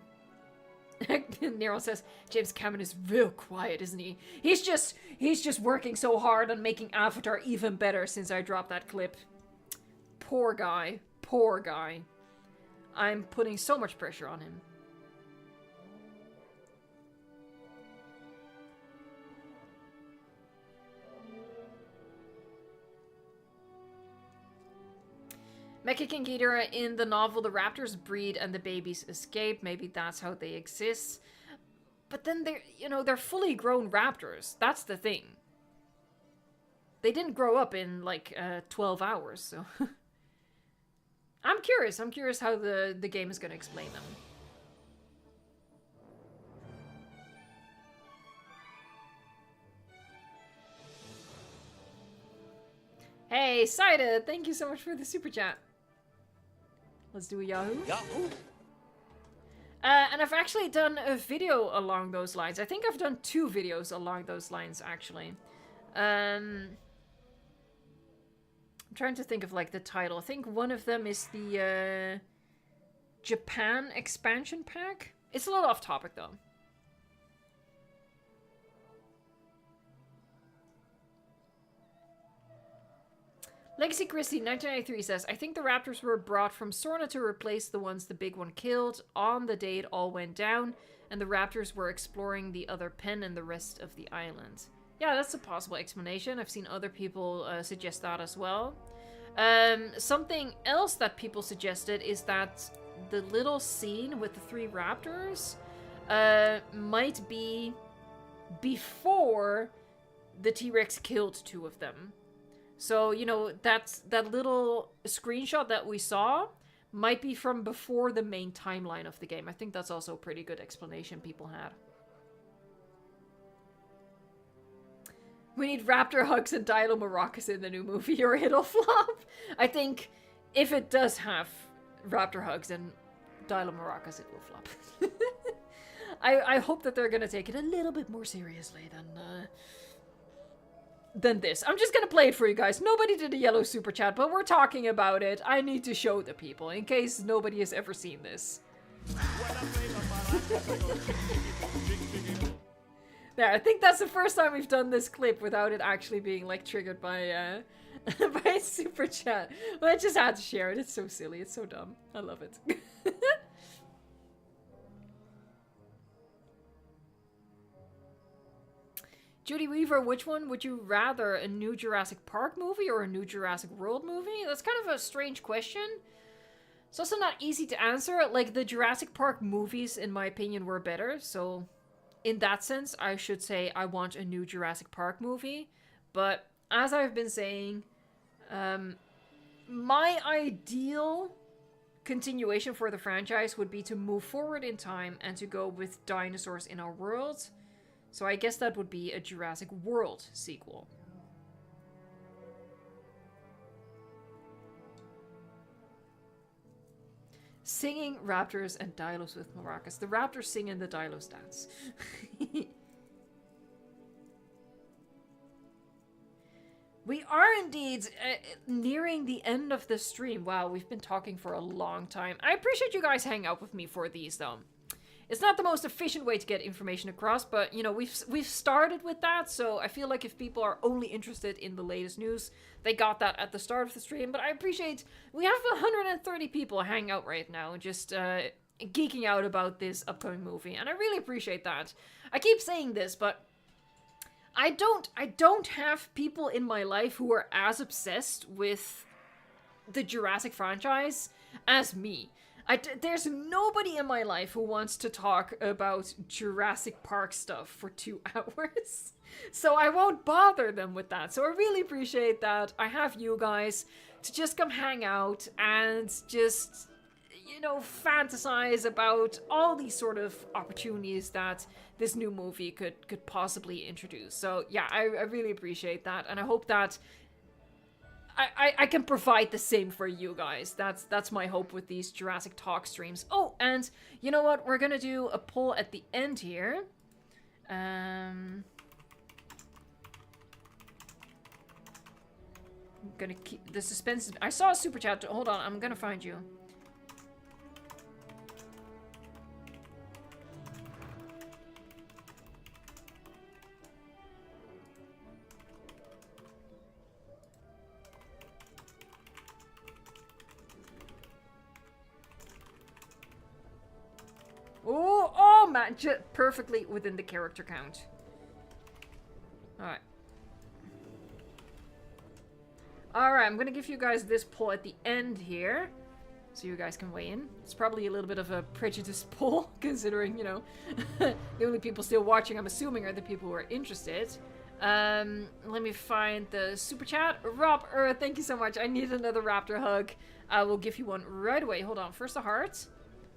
Speaker 1: Nero says James Cameron is real quiet, isn't he? He's just working so hard on making Avatar even better since I dropped that clip. Poor guy. Poor guy. I'm putting so much pressure on him. Mecha King Ghidorah, in the novel, the raptors breed and the babies escape. Maybe that's how they exist. But then they're fully grown raptors. That's the thing. They didn't grow up in like 12 hours, so I'm curious. I'm curious how the game is going to explain them. Hey, Saida, thank you so much for the super chat. Let's do a Yahoo.
Speaker 2: Yahoo!
Speaker 1: And I've actually done a video along those lines. I think I've done 2 videos along those lines, actually. I'm trying to think of, like, the title. I think one of them is the Japan expansion pack. It's a little off topic, though. Legacy Christie 1993 says, I think the raptors were brought from Sorna to replace the ones the big one killed on the day it all went down, and the raptors were exploring the other pen and the rest of the island. Yeah, that's a possible explanation. I've seen other people suggest that as well. Something else that people suggested is that the little scene with the 3 raptors might be before the T-Rex killed 2 of them. So, you know, that little screenshot that we saw might be from before the main timeline of the game. I think that's also a pretty good explanation people had. We need raptor hugs and Dilo maracas in the new movie or it'll flop. I think if it does have raptor hugs and Dilo maracas, it will flop. I hope that they're going to take it a little bit more seriously than this. I'm just gonna play it for you guys. Nobody did a yellow super chat, but we're talking about it. I need to show the people in case nobody has ever seen this. There, I think that's the first time we've done this clip without it actually being like triggered by by a super chat. Well, I just had to share it. It's so silly. It's so dumb. I love it. Judy Weaver, which one would you rather, a new Jurassic Park movie or a new Jurassic World movie? That's kind of a strange question. It's also not easy to answer. Like, the Jurassic Park movies, in my opinion, were better. So, in that sense, I should say I want a new Jurassic Park movie. But, as I've been saying, my ideal continuation for the franchise would be to move forward in time and to go with dinosaurs in our world. So I guess that would be a Jurassic World sequel. Singing raptors and dilos with maracas. The raptors sing and the dilos dance. We are indeed nearing the end of the stream. Wow, we've been talking for a long time. I appreciate you guys hanging out with me for these, though. It's not the most efficient way to get information across, but, you know, we've started with that, so I feel like if people are only interested in the latest news, they got that at the start of the stream. But I appreciate we have 130 people hanging out right now, just geeking out about this upcoming movie, and I really appreciate that. I keep saying this, but I don't have people in my life who are as obsessed with the Jurassic franchise as me. There's nobody in my life who wants to talk about Jurassic Park stuff for 2 hours. So I won't bother them with that. So I really appreciate that. I have you guys to just come hang out and just, you know, fantasize about all these sort of opportunities that this new movie could possibly introduce. So yeah, I really appreciate that. And I hope that I can provide the same for you guys. That's my hope with these Jurassic Talk streams. Oh, and you know what? We're gonna do a poll at the end here. I'm gonna keep the suspense. I saw a super chat. Hold on, I'm gonna find you. Oh man, perfectly within the character count. Alright. Alright, I'm gonna give you guys this poll at the end here, so you guys can weigh in. It's probably a little bit of a prejudiced poll, considering, you know, the only people still watching, I'm assuming, are the people who are interested. Let me find the super chat. Rob, thank you so much. I need another raptor hug. I will give you one right away. Hold on, first a heart,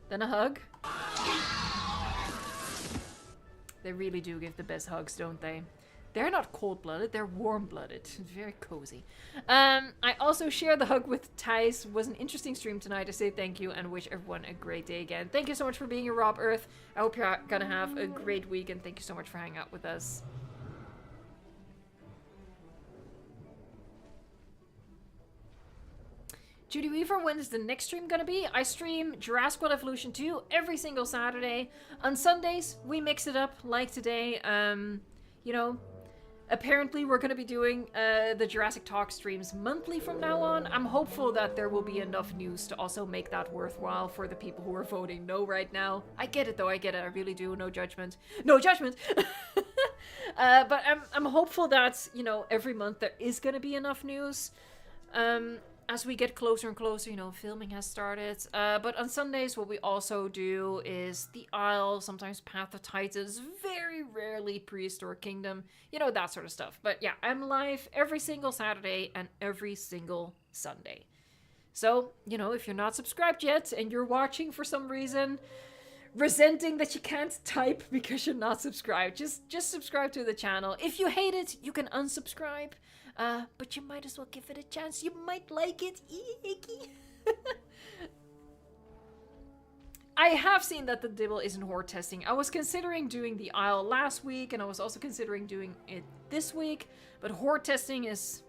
Speaker 1: then a hug. They really do give the best hugs, don't they? They're not cold-blooded, they're warm-blooded. Very cozy. I also share the hug with Thijs. It was an interesting stream tonight. I say thank you and wish everyone a great day again. Thank you so much for being here, Rob Earth. I hope you're gonna have a great week, and thank you so much for hanging out with us. Judy Weaver, when is the next stream gonna be? I stream Jurassic World Evolution 2 every single Saturday. On Sundays, we mix it up, like today. You know, apparently we're gonna be doing the Jurassic Talk streams monthly from now on. I'm hopeful that there will be enough news to also make that worthwhile for the people who are voting no right now. I get it though, I get it, I really do. No judgment. No judgment! But I'm hopeful that, you know, every month there is gonna be enough news. As we get closer and closer, you know, filming has started. But on Sundays, what we also do is The Isle, sometimes Path of Titans, very rarely Prehistoric Kingdom, you know, that sort of stuff. But yeah, I'm live every single Saturday and every single Sunday. So, you know, if you're not subscribed yet and you're watching for some reason, resenting that you can't type because you're not subscribed, just subscribe to the channel. If you hate it, you can unsubscribe. But you might as well give it a chance. You might like it. Icky. I have seen that the Dibble is in horde testing. I was considering doing the Isle last week, and I was also considering doing it this week. But horde testing is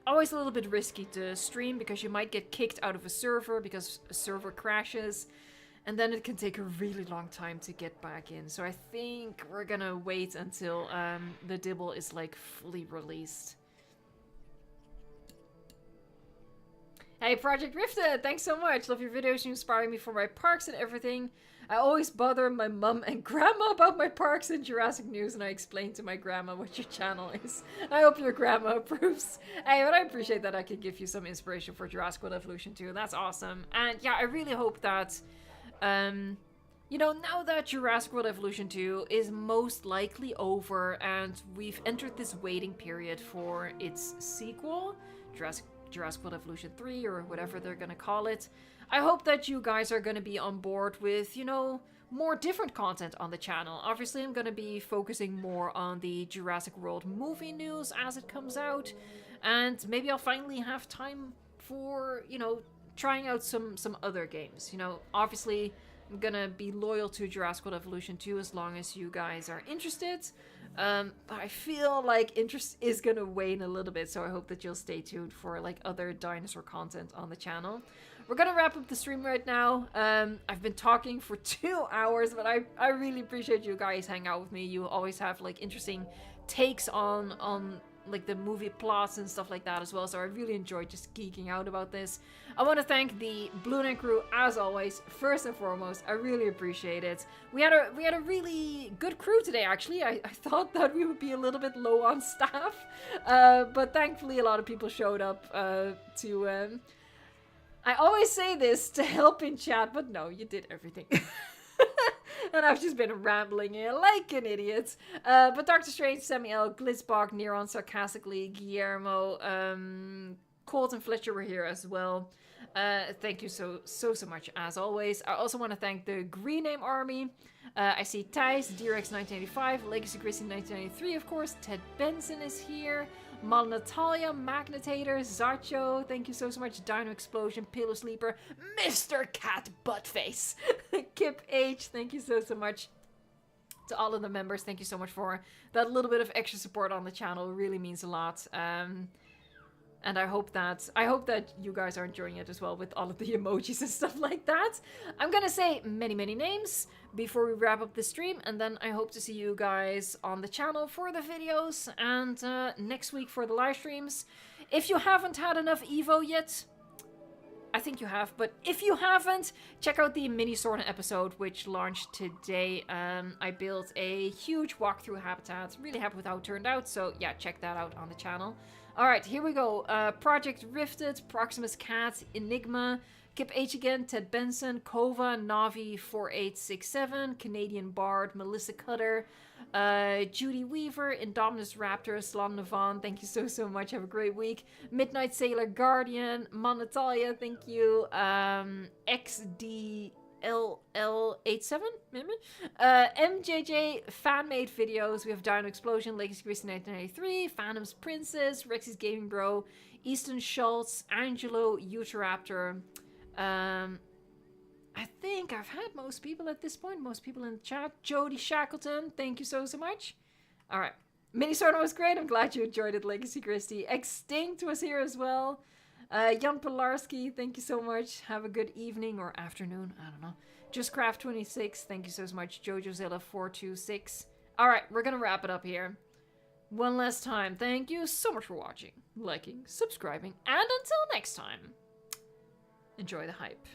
Speaker 1: always a little bit risky to stream, because you might get kicked out of a server because a server crashes. And then it can take a really long time to get back in. So I think we're gonna wait until the Dibble is like fully released. Hey, Project Rifted, thanks so much. Love your videos. You inspire me for my parks and everything. I always bother my mum and grandma about my parks and Jurassic news, and I explain to my grandma what your channel is. I hope your grandma approves. Hey, but I appreciate that I could give you some inspiration for Jurassic World Evolution 2. That's awesome. And yeah, I really hope that, you know, now that Jurassic World Evolution 2 is most likely over and we've entered this waiting period for its sequel, Jurassic World Evolution 3 or whatever they're gonna call it, I hope that you guys are gonna be on board with, you know, more different content on the channel. Obviously, I'm gonna be focusing more on the Jurassic World movie news as it comes out, and maybe I'll finally have time for, you know, trying out some other games. You know, obviously, I'm gonna be loyal to Jurassic World Evolution 2 as long as you guys are interested. But I feel like interest is gonna wane a little bit, so I hope that you'll stay tuned for like other dinosaur content on the channel. We're gonna wrap up the stream right now. I've been talking for 2 hours, but I really appreciate you guys hanging out with me. You always have like interesting takes on like the movie plots and stuff like that as well, so I really enjoyed just geeking out about this. I want to thank the Blue Knight crew as always, first and foremost. I really appreciate it. We had a really good crew today, actually. I thought that we would be a little bit low on staff, but thankfully a lot of people showed up to I always say this to help in chat, but no, you did everything. And I've just been rambling here like an idiot. But Dr. Strange, Samuel, Glitzbog, Neron, Sarcastically, Guillermo, Colt and Fletcher were here as well. Thank you so much as always. I also want to thank the Green Name Army. I see Thijs, Drex1985, Legacy Chrissy 1993, of course. Ted Benson is here. Mal Natalia, Magnetator, Zarcho, thank you so much. Dino Explosion, Pillow Sleeper, Mr. Cat Buttface, Kip H, thank you so much. To all of the members, thank you so much for that little bit of extra support on the channel. It really means a lot. And I hope that you guys are enjoying it as well with all of the emojis and stuff like that. I'm gonna say many names before we wrap up the stream, and then I hope to see you guys on the channel for the videos and next week for the live streams. If you haven't had enough Evo yet, I think you have, but if you haven't, check out the mini Sorna episode, which launched today. I built a huge walkthrough habitat. Really happy with how it turned out, so yeah, check that out on the channel. Alright, here we go. Project Rifted, Proximus Cat, Enigma, Kip H again, Ted Benson, Kova, Navi4867, Canadian Bard, Melissa Cutter, Judy Weaver, Indominus Raptor, Slon Navon, thank you so much, have a great week. Midnight Sailor Guardian, Monatalia, thank you, XDLL87, maybe? MJJ, fan-made videos, we have Dino Explosion, Legacy Greasy 1993, Phantom's Princess, Rexy's Gaming Bro, Easton Schultz, Angelo, Uteraptor. I think I've had most people at this point, most people in the chat. Jody Shackleton, thank you so much. Alright, Mini Sorna was great, I'm glad you enjoyed it, Legacy Christie. Extinct was here as well. Jan Pilarski, thank you so much. Have a good evening or afternoon, I don't know. JustCraft26, thank you so much. JoJoZilla426. Alright, we're gonna wrap it up here. One last time, thank you so much for watching, liking, subscribing, and until next time, enjoy the hype.